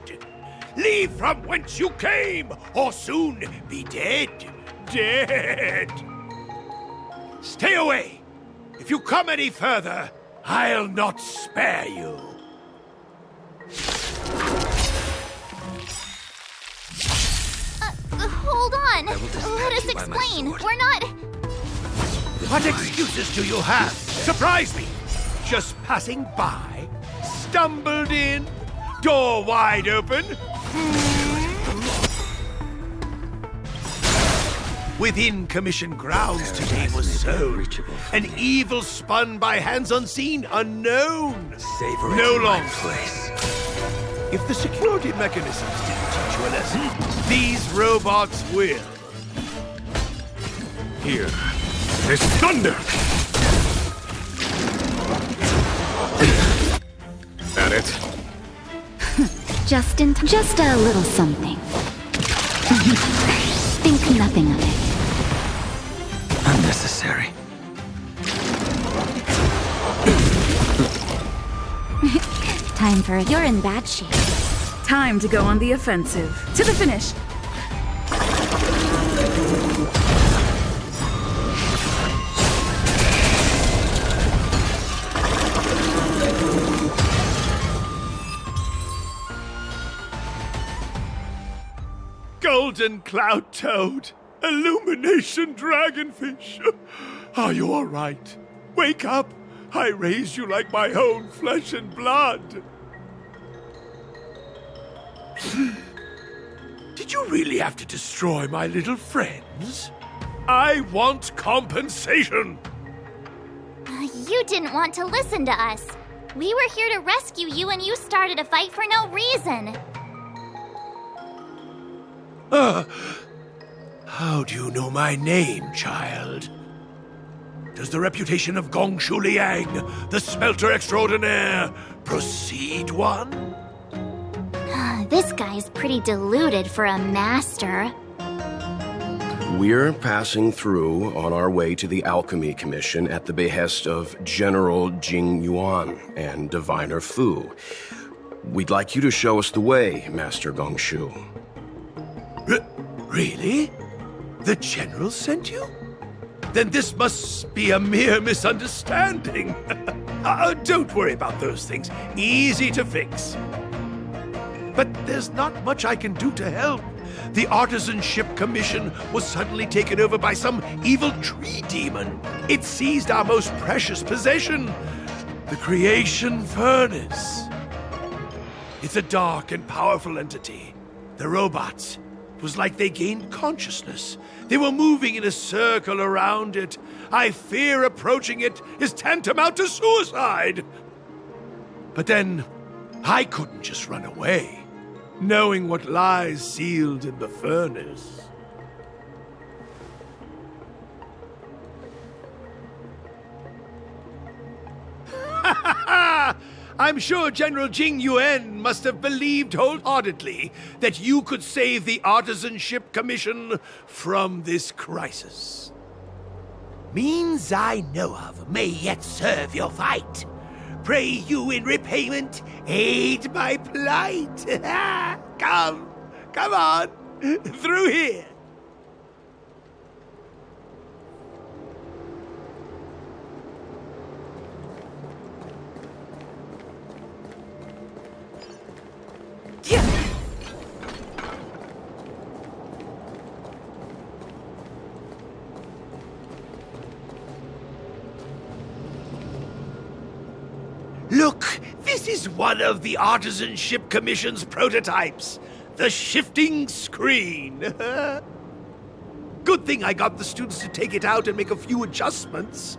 J: Leave from whence you came, or soon be dead. Dead! Stay away! If you come any further, I'll not spare you.
G: Hold on! Let us explain. We're not...
J: What excuses do you have? Surprise me! Just passing by? Stumbled in? Door wide open? Within commission grounds today was sown. An evil spun by hands unseen, unknown. No longer. If the security mechanisms didn't teach you a lesson, these robots will.
L: Here is thunder! At it.
N: Just a little something. Think nothing of it.
K: Unnecessary.
N: Time for... You're in bad shape.
H: Time to go on the offensive. To the finish!
J: Golden cloud toad, illumination dragonfish. Are you all right? Wake up! I raised you like my own flesh and blood. Did you really have to destroy my little friends? I want compensation.
G: You didn't want to listen to us. We were here to rescue you and you started a fight for no reason.
J: How do you know my name, child? Does the reputation of Gongshu Liang, the smelter extraordinaire, precede one?
G: This guy's pretty deluded for a master.
E: We're passing through on our way to the Alchemy Commission at the behest of General Jing Yuan and Diviner Fu. We'd like you to show us the way, Master Gongshu.
J: Really? The General sent you? Then this must be a mere misunderstanding. Don't worry about those things. Easy to fix. But there's not much I can do to help. The Artisanship Commission was suddenly taken over by some evil tree demon. It seized our most precious possession, the Creation Furnace. It's a dark and powerful entity. The robots, it was like they gained consciousness. They were moving in a circle around it. I fear approaching it is tantamount to suicide. But then, I couldn't just run away, knowing what lies sealed in the furnace. I'm sure General Jing Yuan must have believed wholeheartedly that you could save the Artisanship Commission from this crisis. Means I know of may yet serve your fight. Pray you in repayment aid my plight. Come on, through here. Look, this is one of the Artisanship Commission's prototypes, the shifting screen. Good thing I got the students to take it out and make a few adjustments.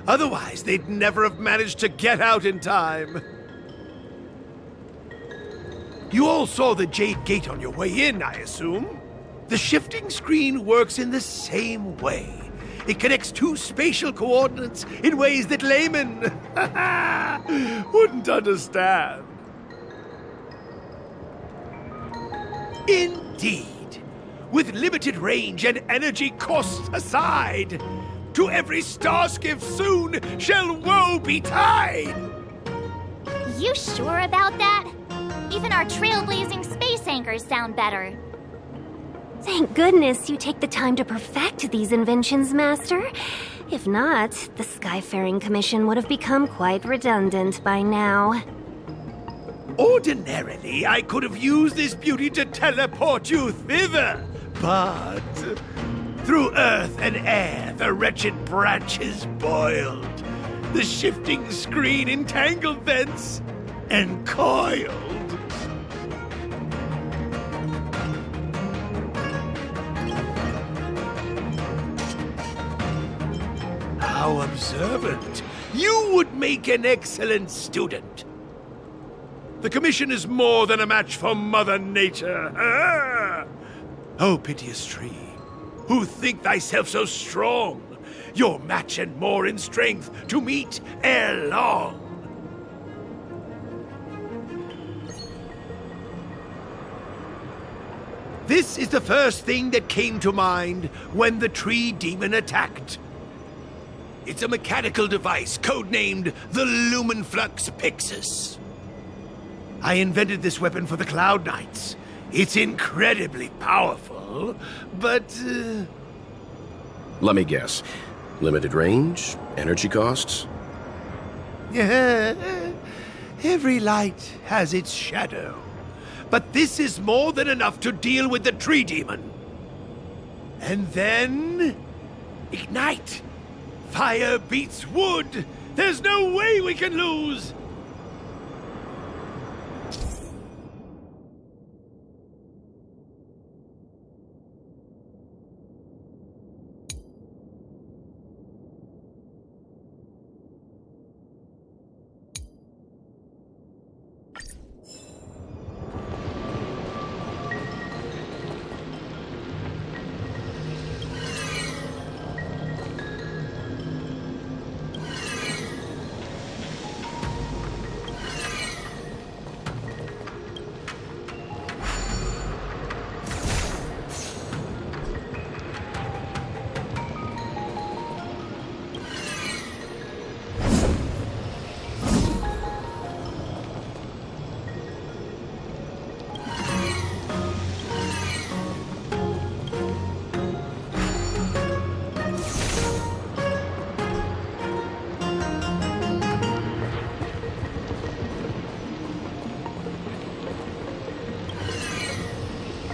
J: Otherwise, they'd never have managed to get out in time. You all saw the Jade Gate on your way in, I assume? The shifting screen works in the same way. It connects two spatial coordinates in ways that laymen wouldn't understand. Indeed. With limited range and energy costs aside, to every starskiff soon shall woe betide!
G: You sure about that? Even our trailblazing space anchors sound better.
I: Thank goodness you take the time to perfect these inventions, Master. If not, the Skyfaring Commission would have become quite redundant by now.
J: Ordinarily, I could have used this beauty to teleport you thither, but through earth and air, the wretched branches boiled. The shifting screen entangled thence and coiled. How observant. You would make an excellent student. The Commission is more than a match for Mother Nature. Oh, piteous tree, who think thyself so strong, your match and more in strength to meet ere long. This is the first thing that came to mind when the tree demon attacked. It's a mechanical device codenamed the Lumenflux Pixis. I invented this weapon for the Cloud Knights. It's incredibly powerful, but...
E: Let me guess. Limited range? Energy costs?
J: Every light has its shadow. But this is more than enough to deal with the tree demon. And then... ignite! Fire beats wood! There's no way we can lose!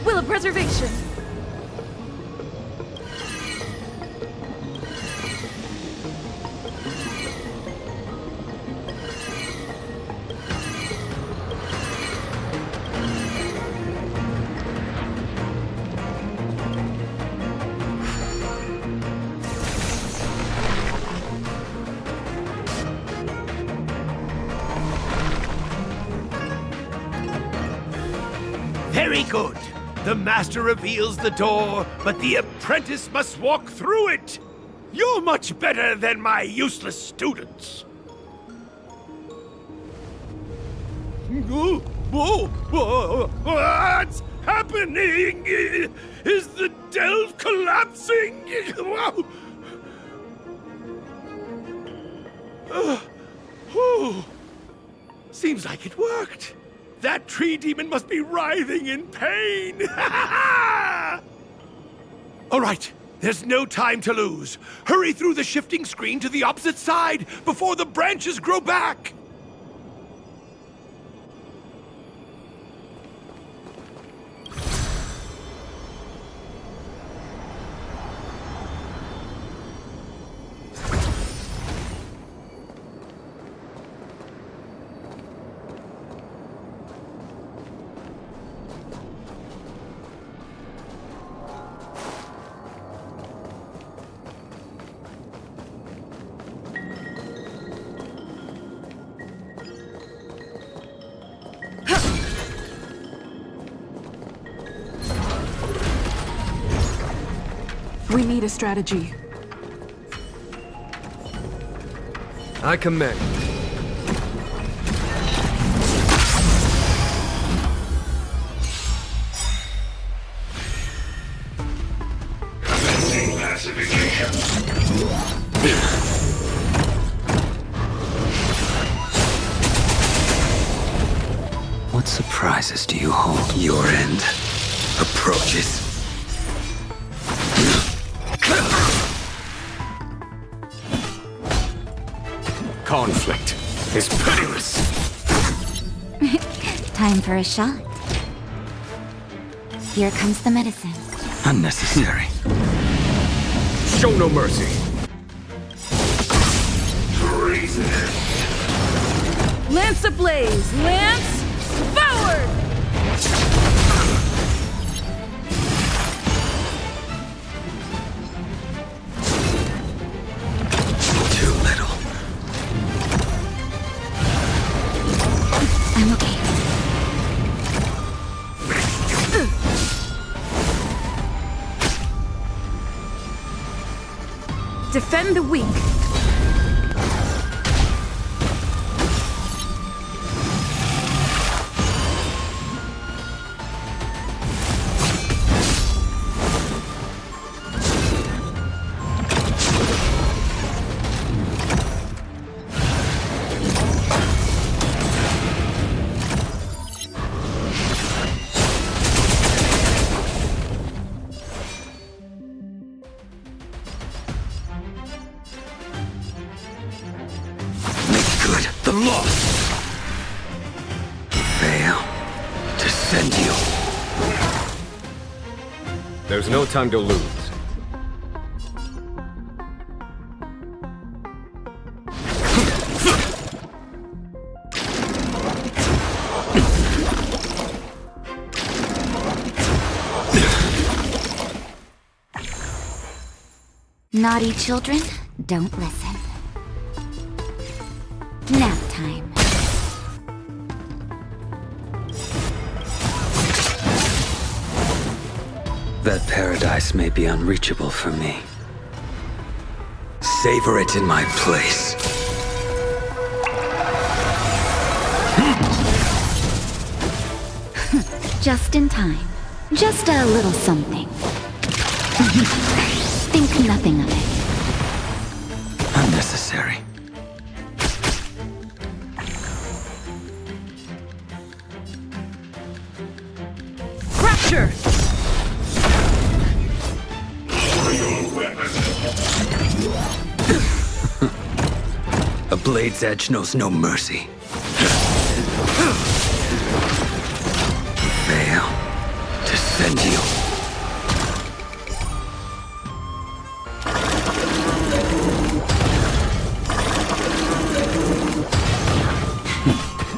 H: Will of preservation.
J: Very good. The master reveals the door, but the apprentice must walk through it. You're much better than my useless students. What's happening? Is the delve collapsing? Seems like it worked. That tree demon must be writhing in pain! All right, there's no time to lose. Hurry through the shifting screen to the opposite side before the branches grow back!
H: We need a strategy.
L: I commend.
J: Commencing pacification.
K: What surprises do you hold? Your end approaches.
A: Conflict is pitiless.
N: Time for a shot. Here comes the medicine.
K: Unnecessary.
L: Show no mercy.
H: Lance ablaze! Lance forward!
K: Too little.
N: I'm okay.
H: Defend the weak.
K: send you.
L: There's no time to lose.
N: Naughty children, don't listen. Nap time.
K: That paradise may be unreachable for me. Savor it in my place.
N: Just in time. Just a little something. Think nothing of it.
K: Unnecessary.
H: Fracture!
K: A blade's edge knows no mercy. Fail to send you.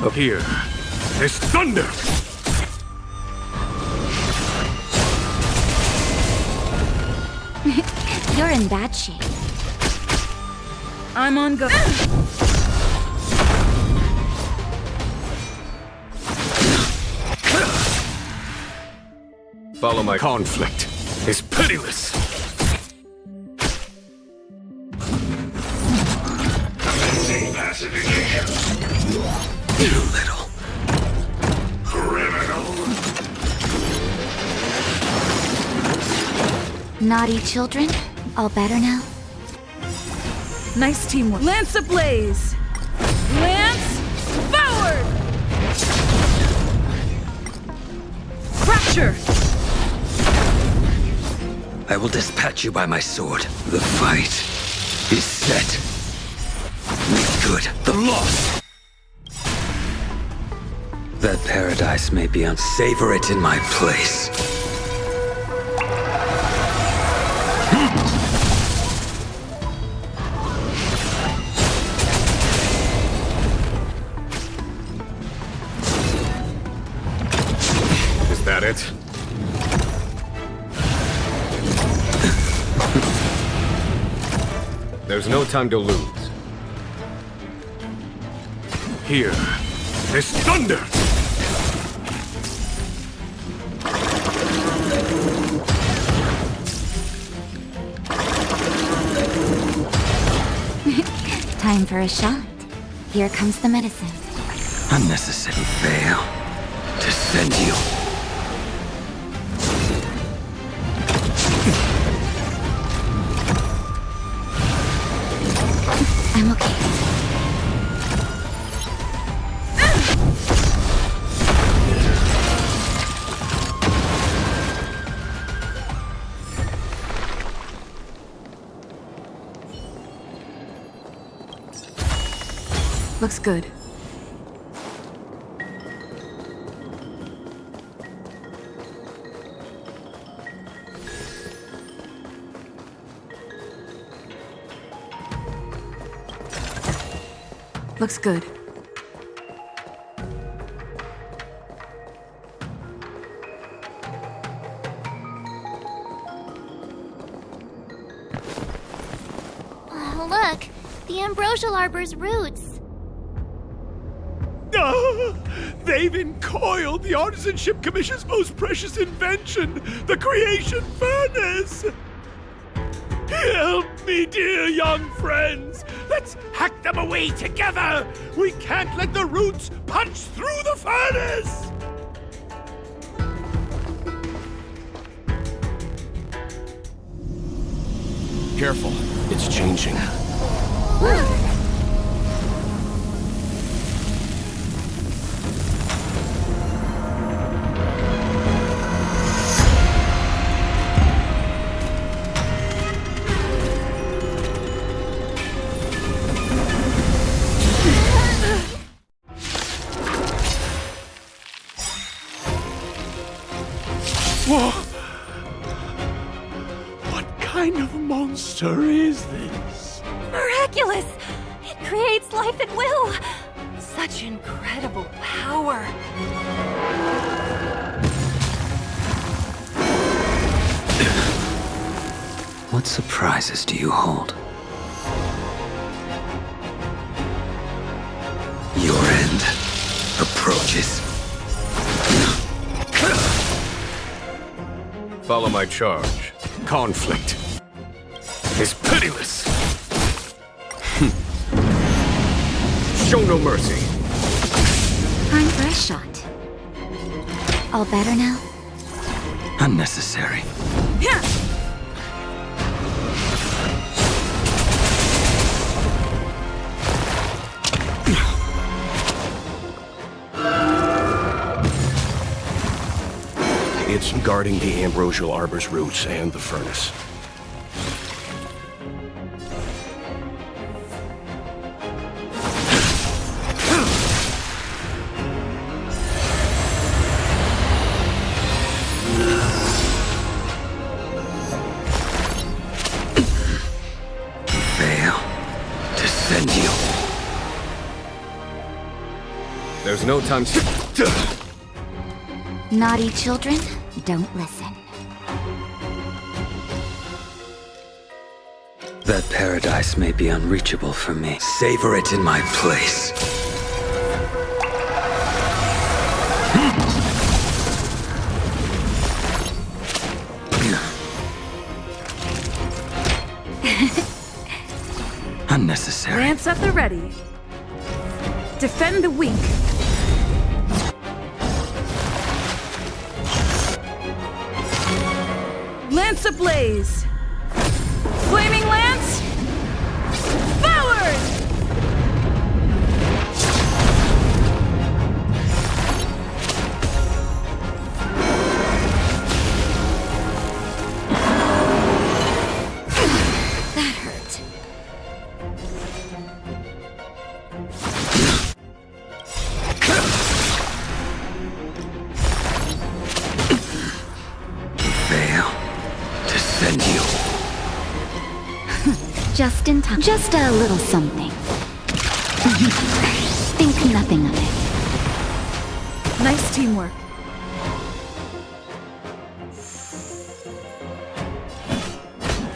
J: Up here, there's thunder!
N: You're in bad shape.
H: I'm on go.
L: Follow my conflict. Is pitiless.
J: Commencing pacification.
K: Too little.
J: Criminal.
N: Naughty children, all better now?
H: Nice teamwork. Lance ablaze! Lance forward! Fracture!
K: I will dispatch you by my sword. The fight is set. Make good the loss. That paradise may be savor it in my place.
L: Is that it? There's no time to lose.
J: Here, there's thunder!
N: Time for a shot. Here comes the medicine.
K: Unnecessary fail to send you.
N: I'm okay.
H: Looks good. Looks good.
G: Oh, look! The Ambrosial Arbor's roots!
J: They've encoiled the Artisanship Commission's most precious invention, the creation furnace! Help me, dear young friends! Let's hack them away together! We can't let the roots punch through the furnace!
E: Careful, it's changing.
J: Whoa! What kind of monster is this?
I: Miraculous! It creates life at will! Such incredible power!
K: What surprises do you hold? Your end approaches.
L: Follow my charge. Conflict is pitiless. Show no mercy.
N: Time for a shot. All better now?
K: Unnecessary.
E: It's guarding the Ambrosial Arbor's roots and the furnace.
L: There's no time to...
N: Naughty children, don't listen.
K: That paradise may be unreachable for me. Savor it in my place. Unnecessary.
H: Lance at the ready. Defend the weak. Lance ablaze! Flaming lance! Forward!
N: That hurt. Just in time. Just a little something. Think nothing of it.
H: Nice teamwork.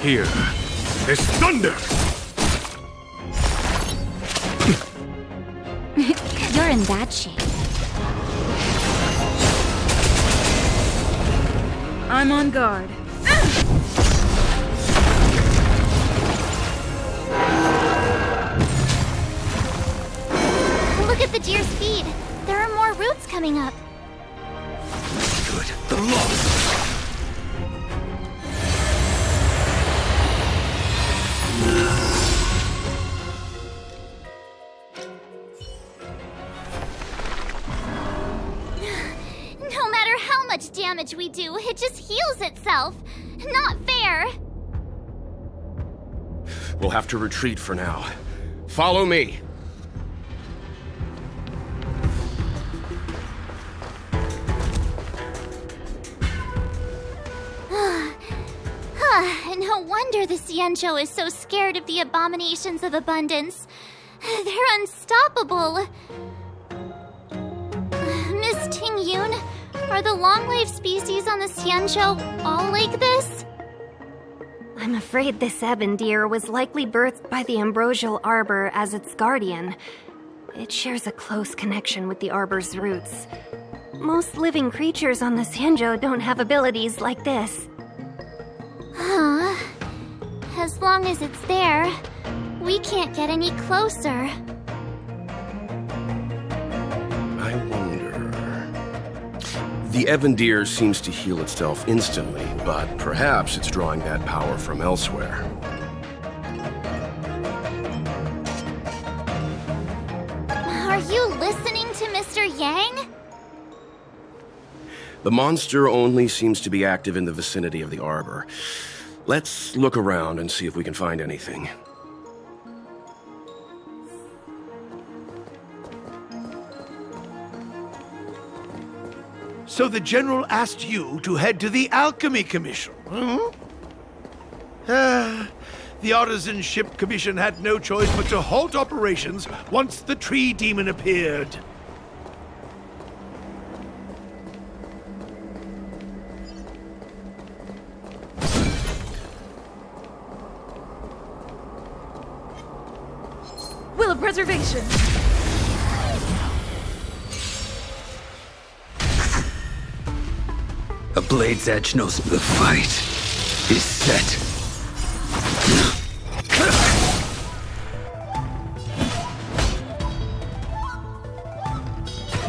L: Here is thunder!
N: You're in bad shape.
H: I'm on guard.
G: Look at the deer's feed. There are more roots coming up.
K: Good. The lost.
G: No matter how much damage we do, it just heals itself. Not fair.
E: We'll have to retreat for now. Follow me.
G: No wonder the Xianzhou is so scared of the abominations of abundance. They're unstoppable. Miss Ting Yun, are the long-lived species on the Xianzhou all like this?
I: I'm afraid this ebon deer was likely birthed by the Ambrosial Arbor as its guardian. It shares a close connection with the Arbor's roots. Most living creatures on the Xianzhou don't have abilities like this.
G: Huh. As long as it's there, we can't get any closer.
E: I wonder... The ebon deer seems to heal itself instantly, but perhaps it's drawing that power from elsewhere.
G: Are you listening to Mr. Yang?
E: The monster only seems to be active in the vicinity of the arbor. Let's look around and see if we can find anything.
J: So the General asked you to head to the Alchemy Commission, The Artisanship Commission had no choice but to halt operations once the tree demon appeared.
H: Will of preservation!
K: A blade's edge knows the fight is set.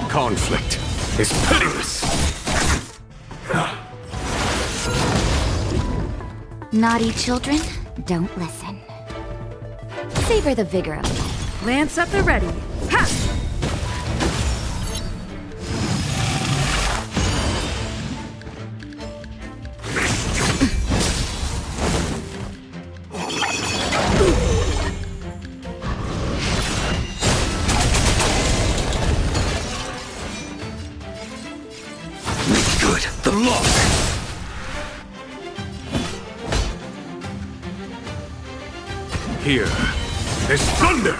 L: Conflict is pitiless.
N: Naughty children, don't listen. Savor the vigor of life.
H: Lance at the ready. Ha!
K: Make good the lock.
L: Here is thunder!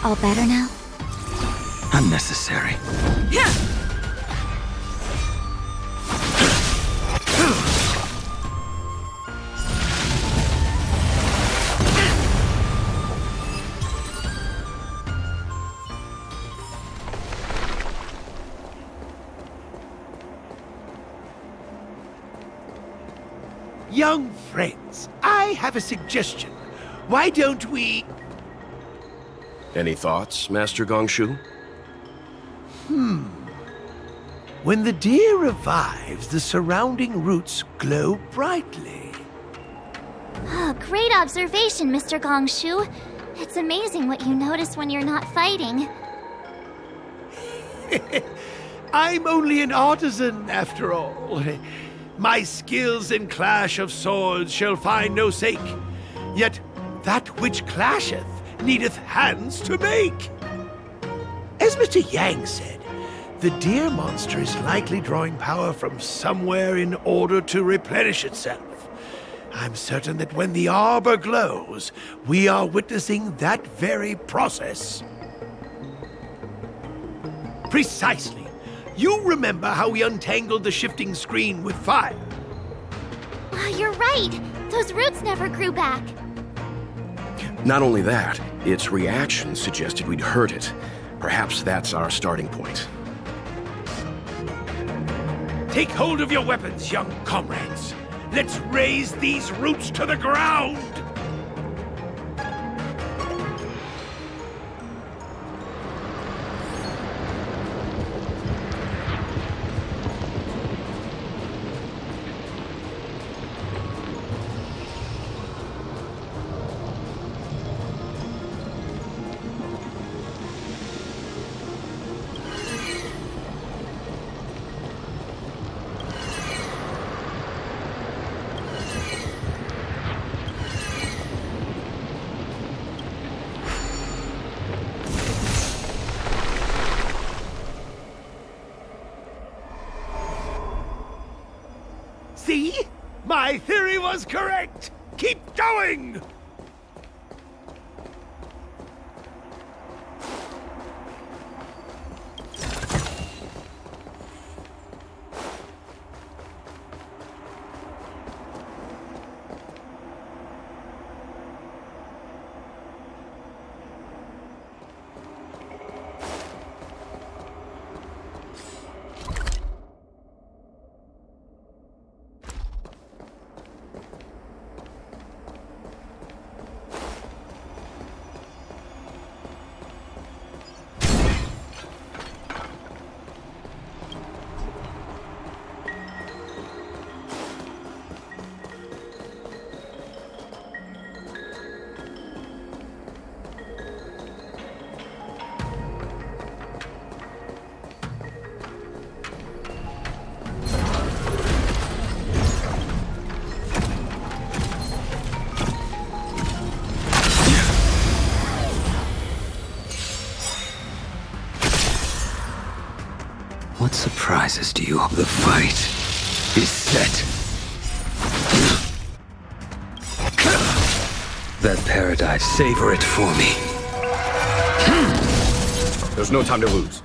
N: All better now?
K: Unnecessary.
H: Yeah!
J: Young friends, I have a suggestion. Why don't we...
E: Any thoughts, Master Gongshu?
J: When the deer revives, the surrounding roots glow brightly.
G: Oh, great observation, Mr. Gongshu. It's amazing what you notice when you're not fighting.
J: I'm only an artisan, after all. My skills in clash of swords shall find no sake. Yet that which clasheth needeth hands to make. As Mr. Yang said, the deer monster is likely drawing power from somewhere in order to replenish itself. I'm certain that when the arbor glows, we are witnessing that very process. Precisely. You remember how we untangled the shifting screen with fire?
G: You're right. Those roots never grew back.
E: Not only that, its reaction suggested we'd hurt it. Perhaps that's our starting point.
J: Take hold of your weapons, young comrades. Let's raze these roots to the ground! See? My theory was correct! Keep going!
K: What surprises do you? The fight is set. That paradise, savor it for me.
L: There's no time to lose.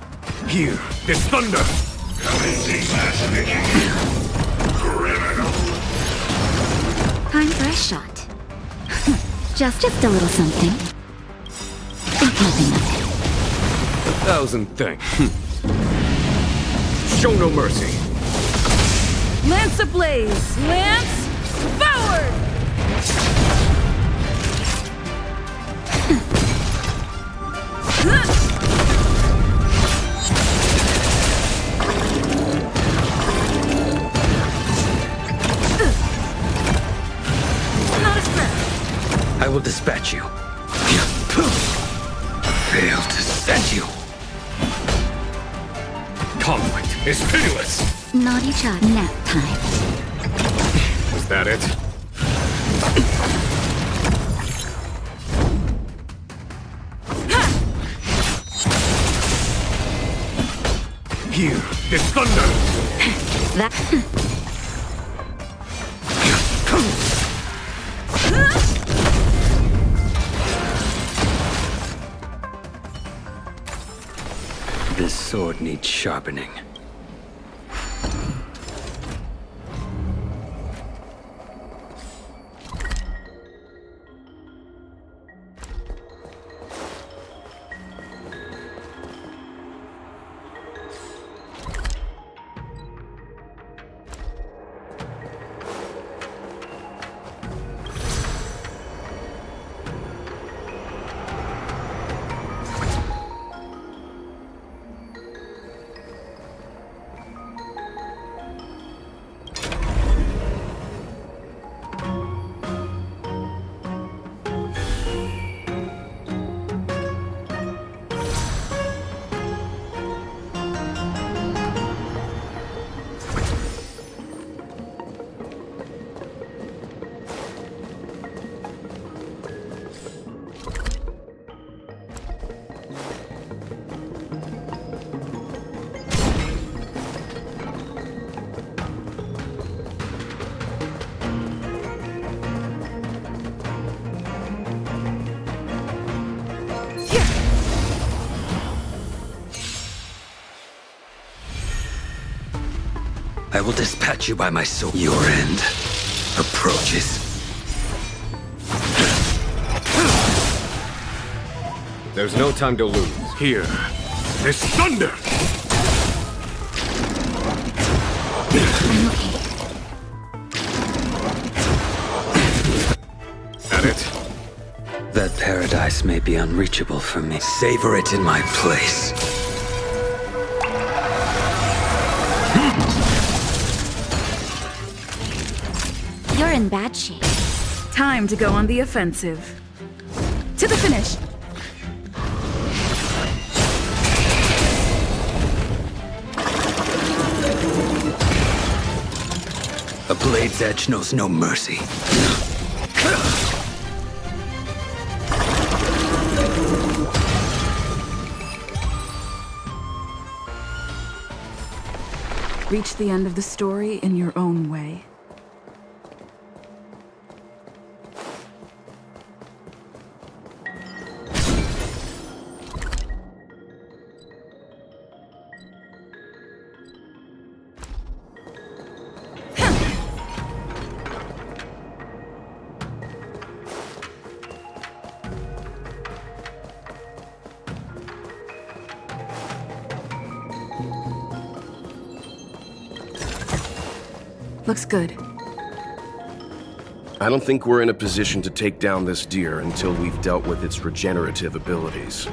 L: Here, this thunder!
N: Time for a shot. Just a little something. Think nothing of it.
L: 1,000 things. Show no mercy.
H: Lance ablaze! Lance forward!
N: Not a threat.
K: I will dispatch you. Fail to set you.
L: Conflict is pitiless.
N: Naughty child nap time.
L: Was that it? Here, this thunder!
N: That...
K: This sword needs sharpening. I will dispatch you by my sword. Your end approaches.
L: There's no time to lose. Here, this thunder! At it?
K: That paradise may be unreachable for me. Savor it in my place.
N: You're in bad shape.
H: Time to go on the offensive. To the finish!
K: A blade's edge knows no mercy.
H: Reach the end of the story in your own way. Looks good.
E: I don't think we're in a position to take down this deer until we've dealt with its regenerative abilities.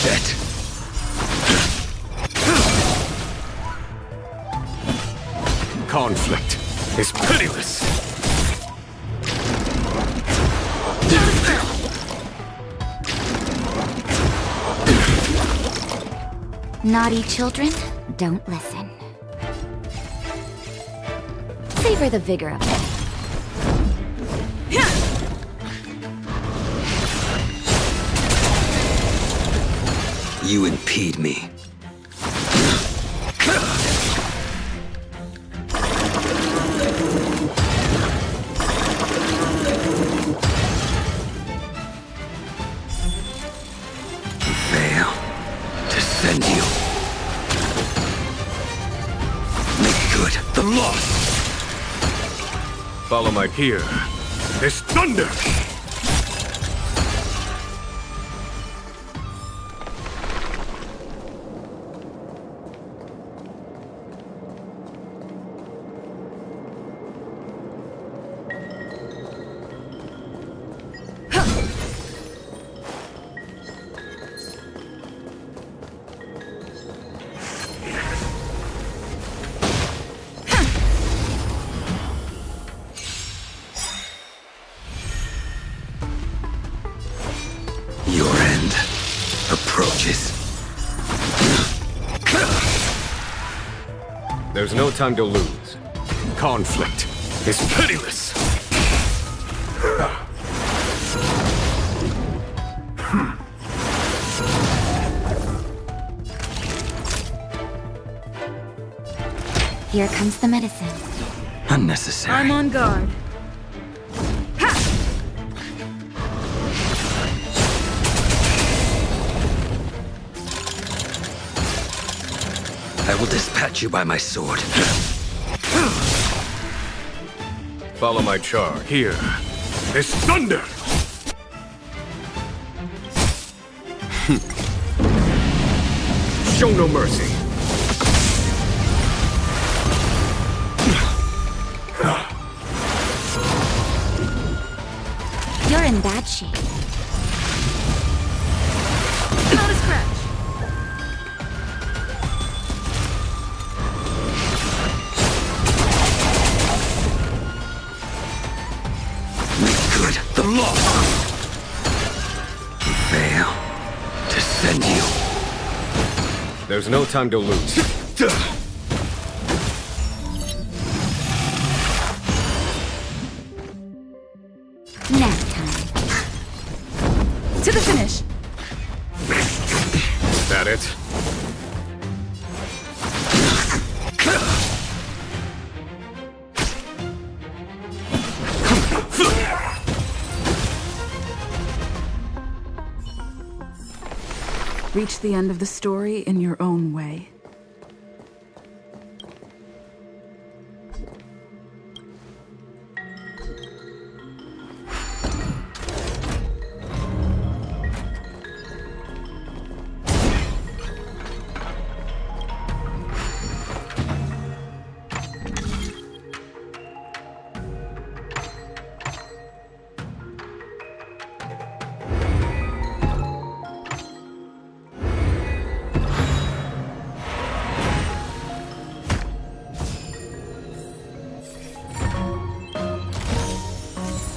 K: set.
L: Conflict is pitiless.
N: Naughty children, don't listen. Savor the vigor of it.
K: You impede me. Fail to send you. Make good the loss.
L: Follow my peer. This thunder!
K: Your end approaches.
L: There's no time to lose. Conflict is pitiless.
N: Here comes the medicine.
K: Unnecessary.
H: I'm on guard.
K: I will dispatch you by my sword.
L: Follow my charge. Here. This thunder! Show no mercy.
N: You're in bad shape.
H: Not a scratch.
K: Make good the loss. Fail to send you.
L: There's no time to lose.
N: Nap time.
H: To the finish.
L: That it?
H: Reach the end of the story in your own way.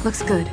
H: Looks good.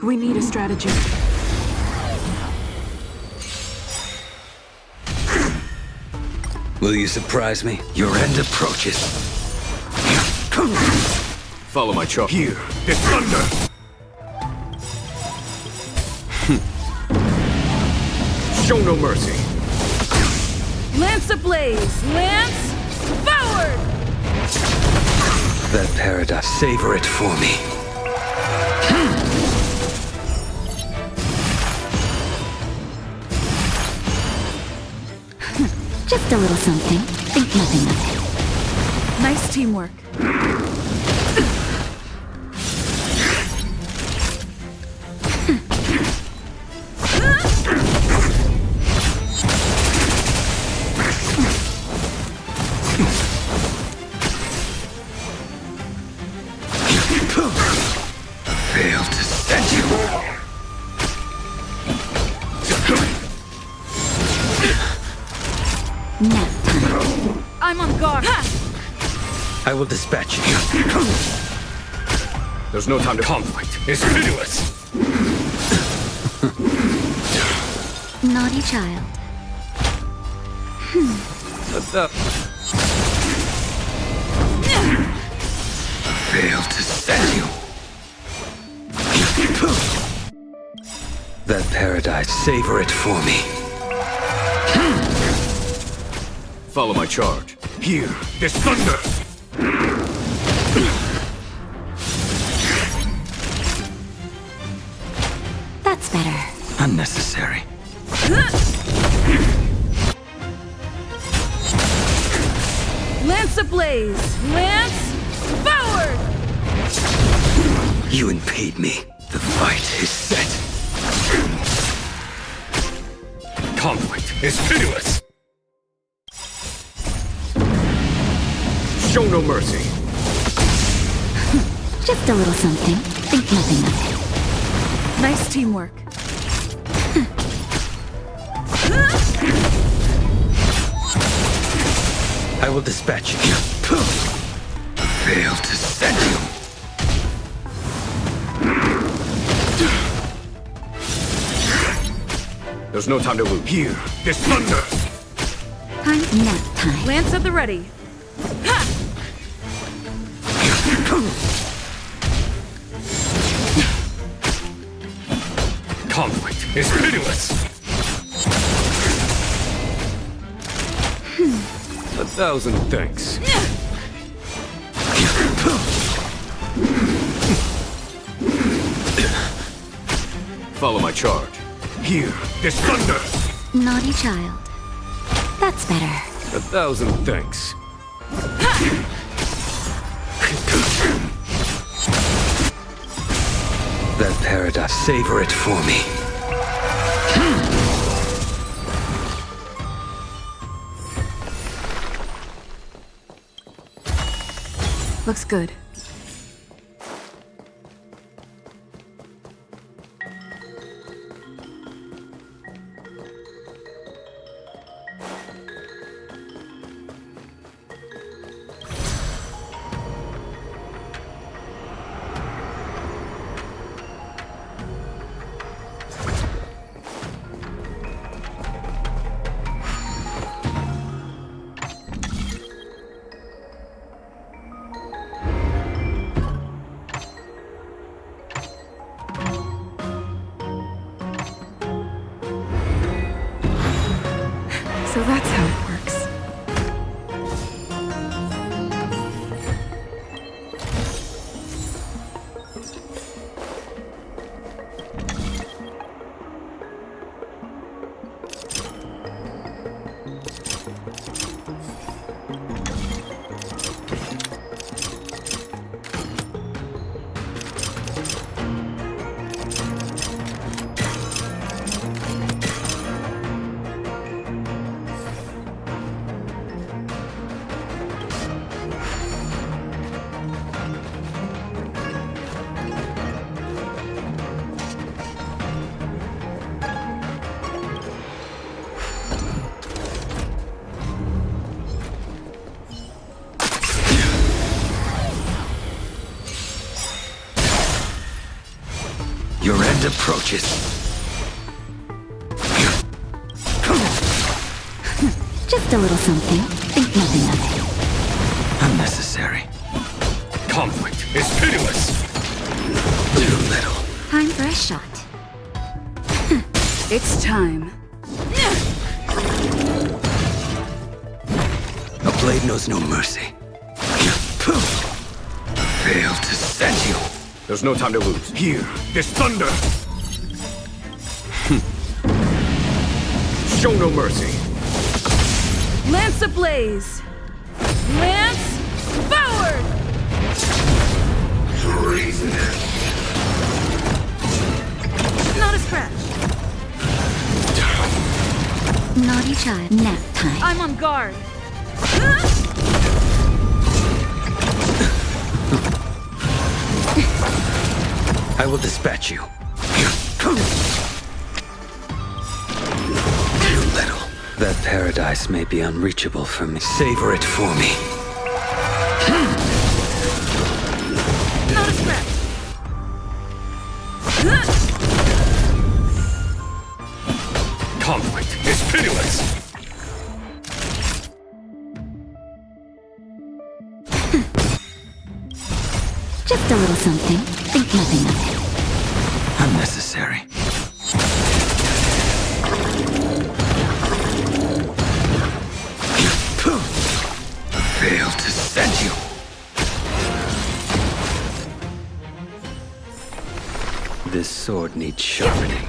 H: We need a strategy.
K: Will you surprise me? Your end approaches.
E: Follow my chart.
J: Here, the thunder!
L: Show no mercy.
H: Lance ablaze! Lance forward!
K: That paradise, savor it for me.
N: Just a little something. Think nothing of it.
H: Nice teamwork.
K: Failed to set you.
N: Nap time.
H: I'm on guard.
K: I will dispatch you.
L: There's no time to conflict.
J: It's pitiless!
N: Naughty child.
K: Failed to set you. That paradise, savor it for me.
E: Follow my charge.
J: Here, the thunder!
N: That's better.
K: Unnecessary.
H: Lance ablaze! Lance forward!
K: You impede me. The fight is set.
J: Conflict is pitiless!
L: Show no mercy.
N: Just a little something. Think nothing of it.
H: Nice teamwork.
K: I will dispatch you. Failed to set you.
L: There's no time to lose.
J: Here, the thunder!
N: Nap time.
H: Lance at the ready.
J: Conflict is pitiless!
L: 1,000 thanks.
E: Follow my charge.
J: Here, this thunder!
N: Naughty child. That's better.
L: 1,000 thanks.
K: That paradise, savor it for me.
H: Looks good. So that's how it works.
K: Your end approaches.
N: Just a little something. Think nothing of it.
K: Unnecessary.
J: Conflict is pitiless!
K: Too little.
N: Time for a shot.
H: It's time.
K: A blade knows no mercy. Failed to send you.
E: There's no time to lose.
J: Here, this thunder!
L: Show no mercy.
H: Lance ablaze! Lance forward! Not a scratch.
N: Naughty child. Nap time.
H: I'm on guard.
K: I will dispatch you. Too little. That paradise may be unreachable for me. Savor it for me.
H: Not a scratch.
J: Conflict is pitiless!
N: Just a little something. Think nothing of it.
K: Unnecessary. Failed to send you. This sword needs sharpening.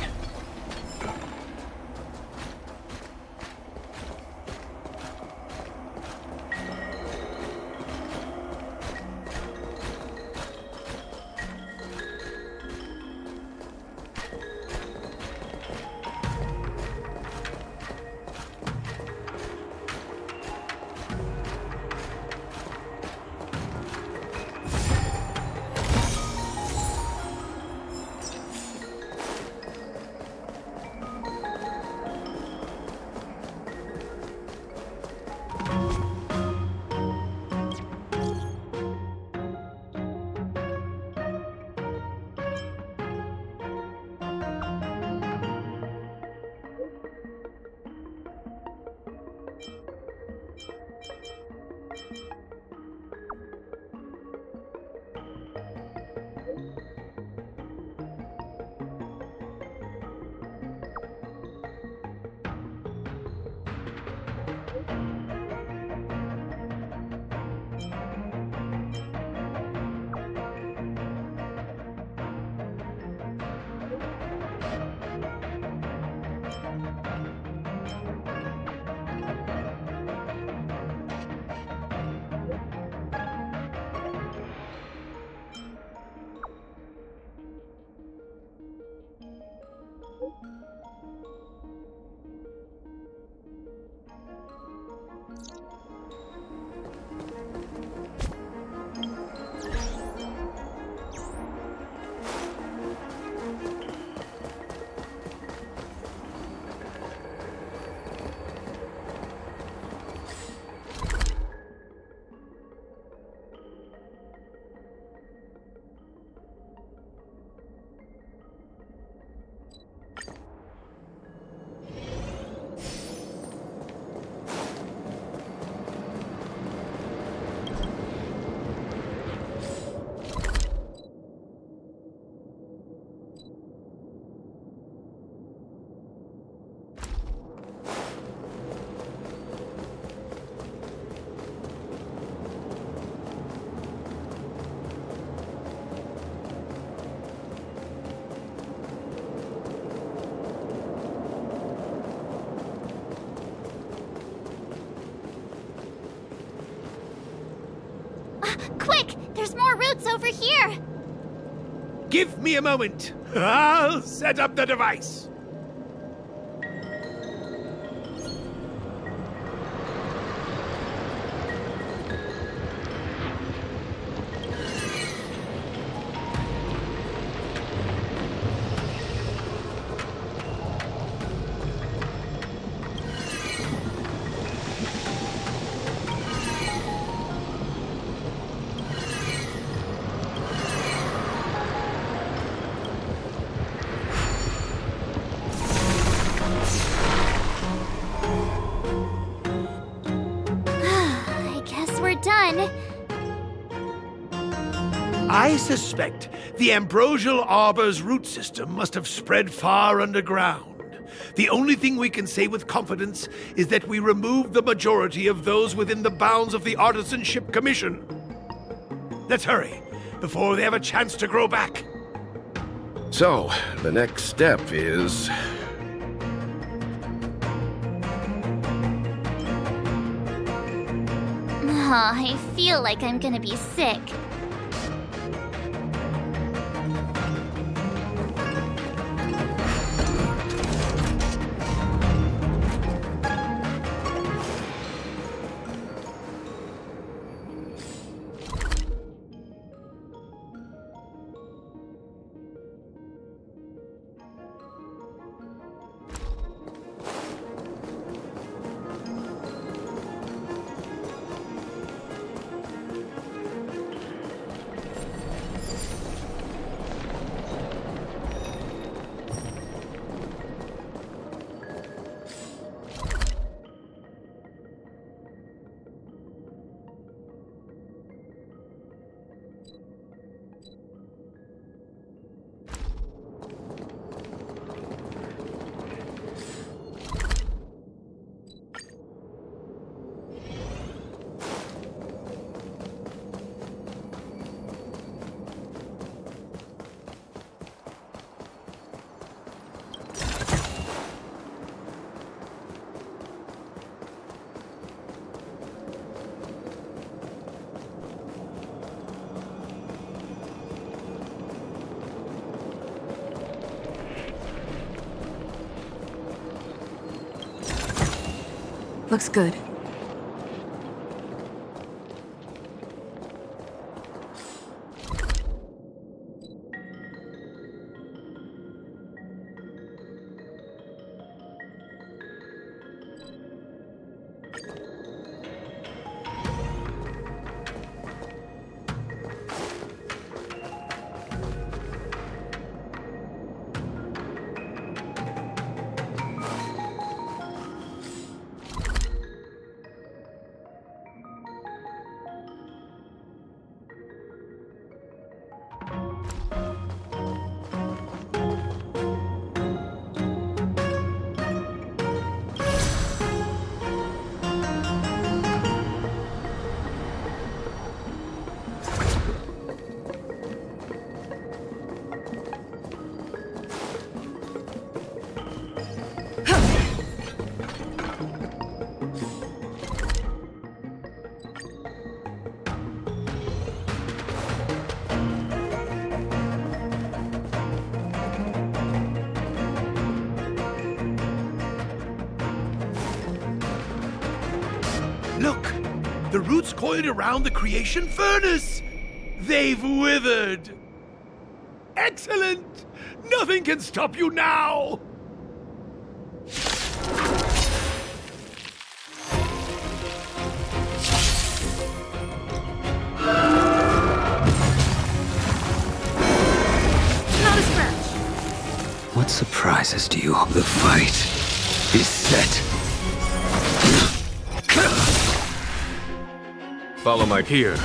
G: Quick! There's more roots over here!
J: Give me a moment. I'll set up the device. I suspect the Ambrosial Arbor's root system must have spread far underground. The only thing we can say with confidence is that we removed the majority of those within the bounds of the Artisanship Commission. Let's hurry, before they have a chance to grow back.
E: So, the next step is...
G: I feel like I'm gonna be sick.
H: Looks good.
J: The roots coiled around the creation furnace. They've withered. Excellent! Nothing can stop you now!
H: Not a scratch.
K: What surprises do you? The fight is set.
L: Follow my peer.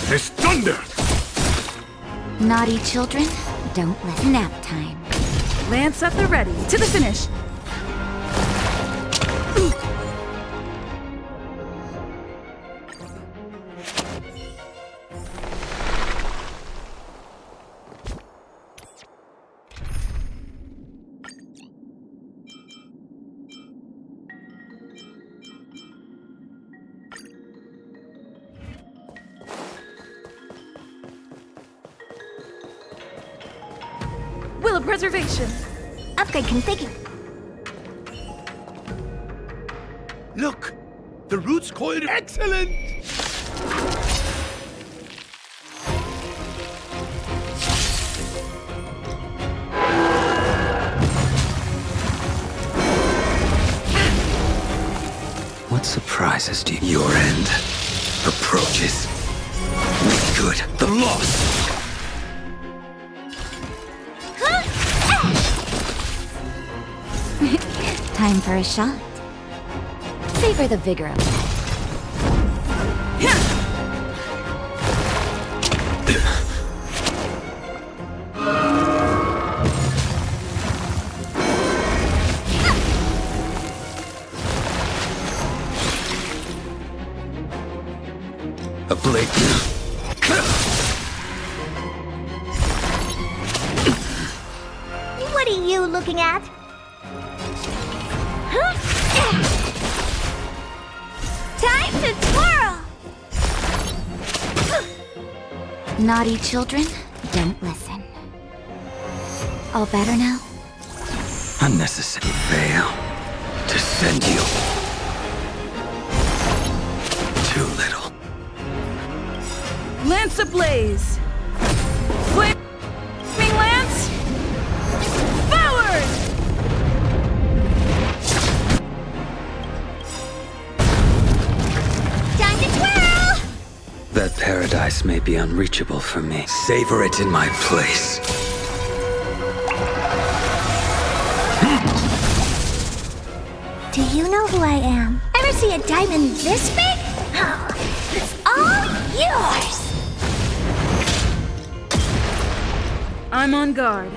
L: This thunder!
N: Naughty children, don't let nap time.
H: Lance at the ready. To the finish. Will of preservation.
G: Upgrade configured.
J: Look! The roots coiled. Excellent!
K: What surprises do you? Your end approaches. Make good the loss.
N: Time for a shot. Savor the vigor of that.
K: A blade.
G: What are you looking at? Time to twirl!
N: Naughty children, don't listen. All better now?
K: Unnecessary veil to send you. Too little.
H: Lance ablaze. Flaming lance. Forward!
G: Time to twirl!
K: That paradise may be unreachable for me. Savor it in my place.
G: Do you know who I am? Ever see a diamond this big? Oh, it's all yours!
H: I'm on guard.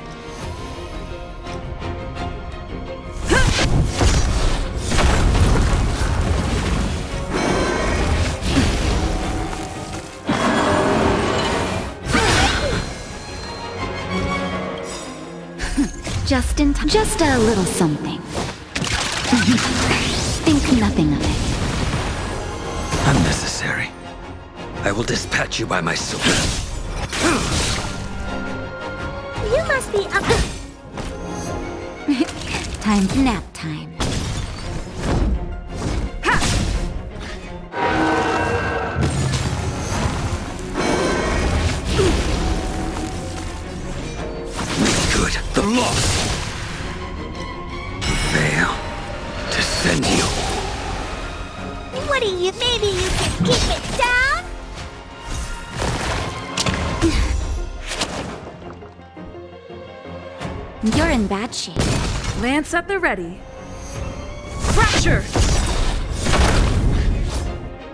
N: Just in time. Just a little something. Think nothing of it.
K: Unnecessary. I will dispatch you by my sword.
G: You must be up.
N: Time for nap time.
K: Make good the loss. Veil to send you.
G: What are you, maybe you can keep it down?
N: You're in bad shape.
H: Lance at the ready. Fracture!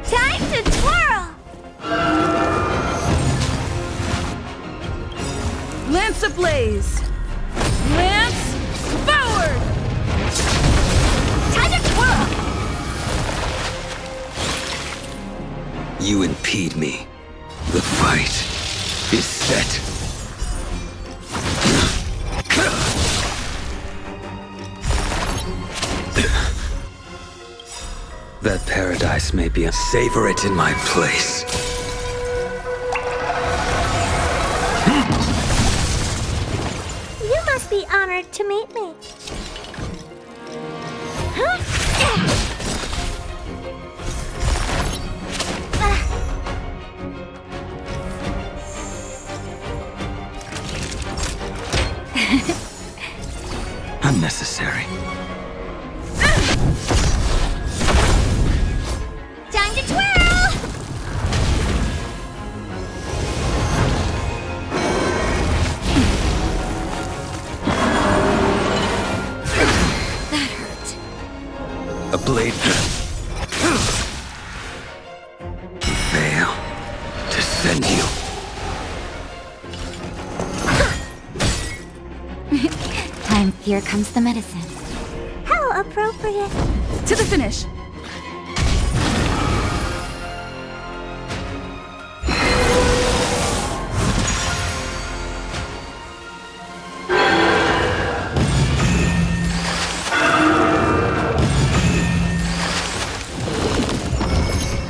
G: Time to twirl!
H: Lance ablaze. Lance forward!
G: Time to twirl!
K: You impede me. The fight is set. That paradise may be. Savor it in my place.
G: You must be honored to meet me.
K: Unnecessary.
G: Time to twirl!
N: That hurt.
K: A blade. Fail to send you.
N: Time. Here comes the medicine.
G: How appropriate.
H: To the finish.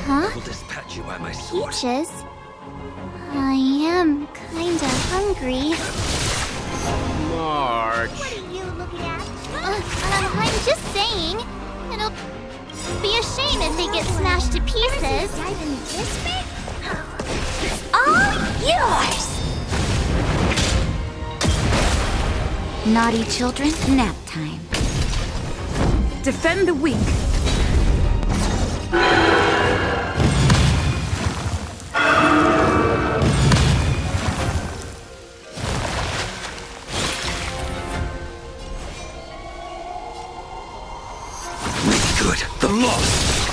G: Huh?
K: Will dispatch you by my sword.
G: Peaches? I am kinda hungry.
J: March.
G: What are you looking at? I'm just saying. It'll be a shame if they get smashed to pieces. It's all yours!
N: Naughty children, nap time.
H: Defend the weak.
K: Good. The lost.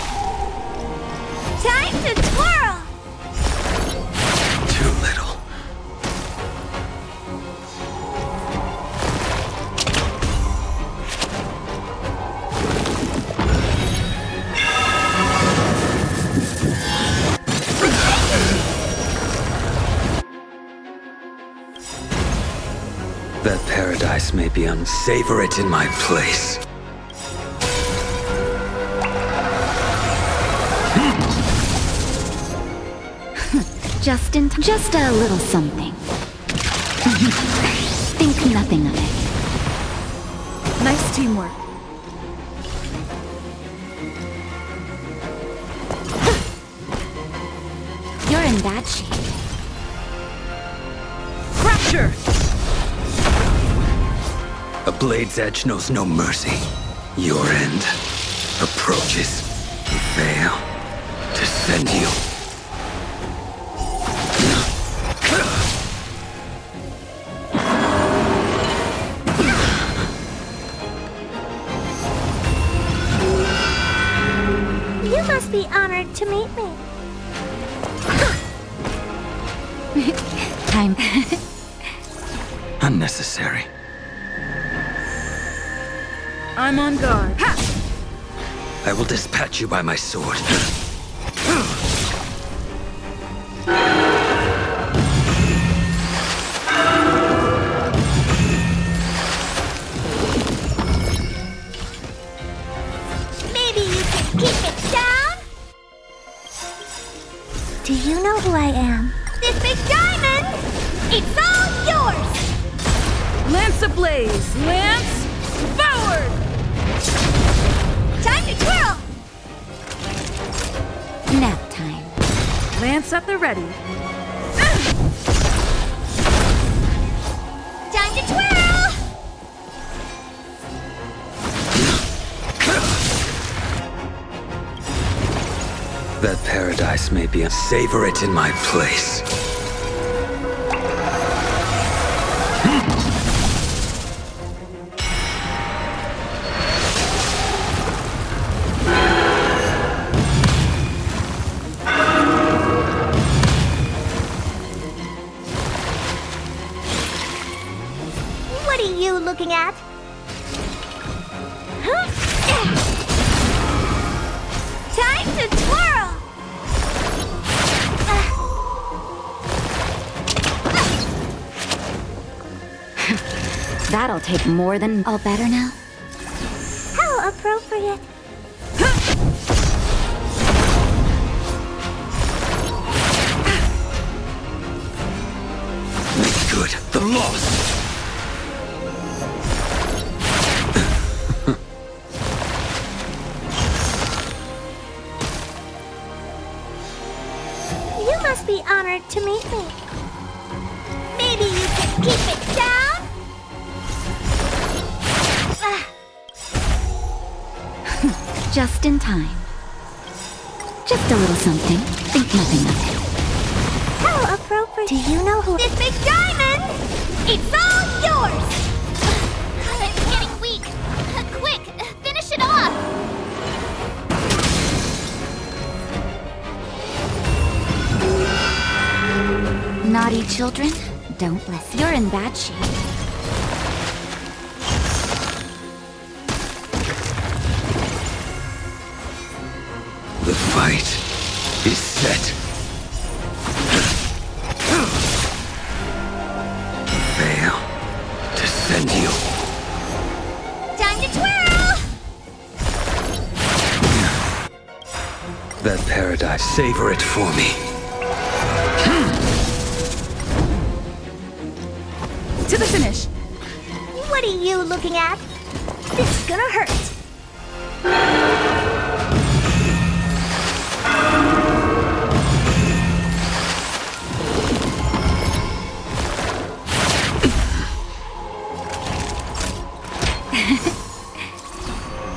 G: Time to twirl!
K: Too little. That paradise may be unsavor it in my place.
N: Just a little something. Think nothing of it.
H: Nice teamwork.
N: You're in bad shape.
H: Fracture!
K: A blade's edge knows no mercy. Your end approaches. Fail to send you.
G: You must be honored to meet me.
N: Time.
K: Unnecessary.
H: I'm on guard. Ha!
K: I will dispatch you by my sword.
G: Maybe you can keep it down? Do you know who I am? This big diamond! It's all yours!
H: Lance ablaze! Lance forward!
G: Time to twirl!
N: Nap time.
H: Lance at the ready.
G: Time to twirl!
K: That paradise may be savor it in my place.
G: What are you looking at? Time to twirl!
N: That'll take more than... All better now?
G: How appropriate.
K: Good. The lost.
G: You must be honored to meet me. Maybe you can keep it down?
N: Just in time. Just a little something. Think nothing of it.
G: How appropriate. Do you know who— This big diamond! It's all yours! It's getting weak. Quick, finish it off!
N: Naughty children, don't listen. You're in bad shape.
K: The fight is set. Fail to send you.
G: Time to twirl!
K: That paradise, savor it for me.
H: To the finish.
G: What are you looking at? This is gonna hurt.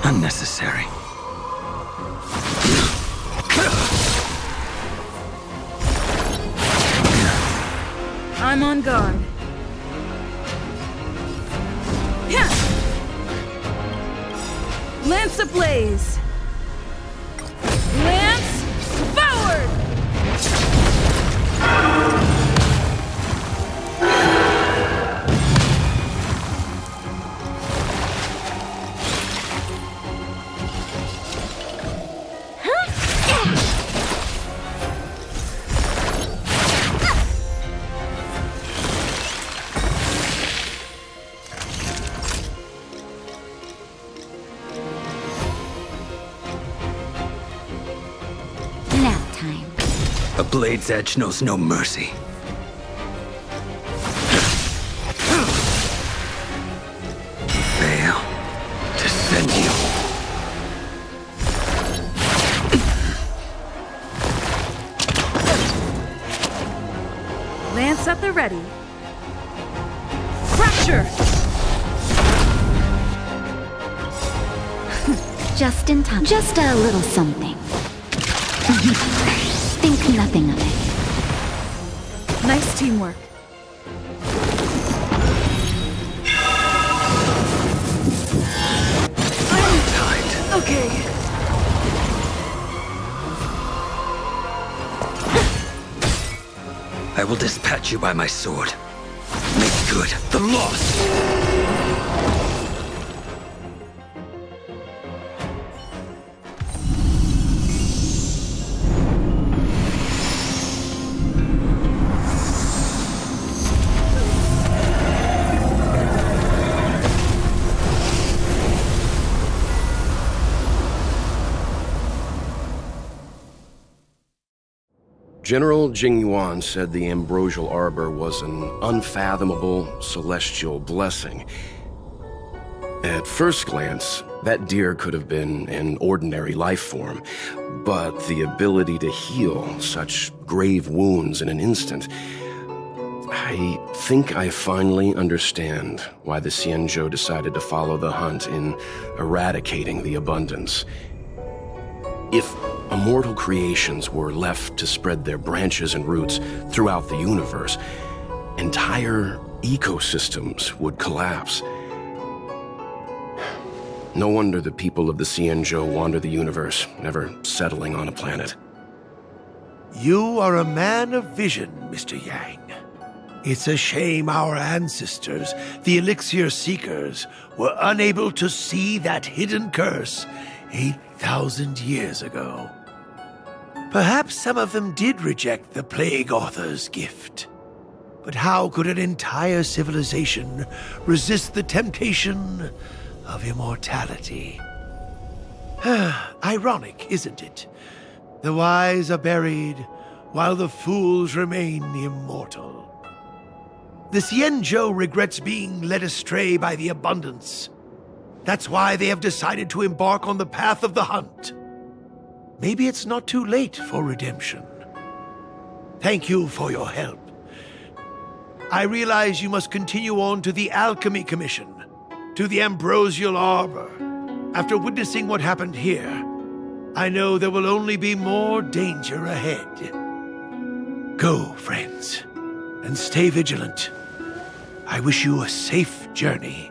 K: Unnecessary.
H: I'm on guard. Lance ablaze! Lance forward!
K: A blade's edge knows no mercy. Fail to send you.
H: Lance at the ready. Fracture!
N: Just in time. Just a little something. Think nothing of it.
H: Nice teamwork. Okay.
K: I will dispatch you by my sword. Make good the loss.
E: General Jing Yuan said the Ambrosial Arbor was an unfathomable celestial blessing. At first glance, that deer could have been an ordinary life form, but the ability to heal such grave wounds in an instant— I think I finally understand why the Xianzhou decided to follow the hunt in eradicating the abundance. If immortal creations were left to spread their branches and roots throughout the universe, entire ecosystems would collapse. No wonder the people of the Xianzhou wander the universe, never settling on a planet.
J: You are a man of vision, Mr. Yang. It's a shame our ancestors, the Elixir Seekers, were unable to see that hidden curse 8,000 years ago. Perhaps some of them did reject the Plague Author's gift. But how could an entire civilization resist the temptation of immortality? Ironic, isn't it? The wise are buried, while the fools remain immortal. The Xianzhou regrets being led astray by the abundance. That's why they have decided to embark on the path of the hunt. Maybe it's not too late for redemption. Thank you for your help. I realize you must continue on to the Alchemy Commission to the Ambrosial Arbor. After witnessing what happened here, I know there will only be more danger ahead. Go, friends, and stay vigilant. I wish you a safe journey.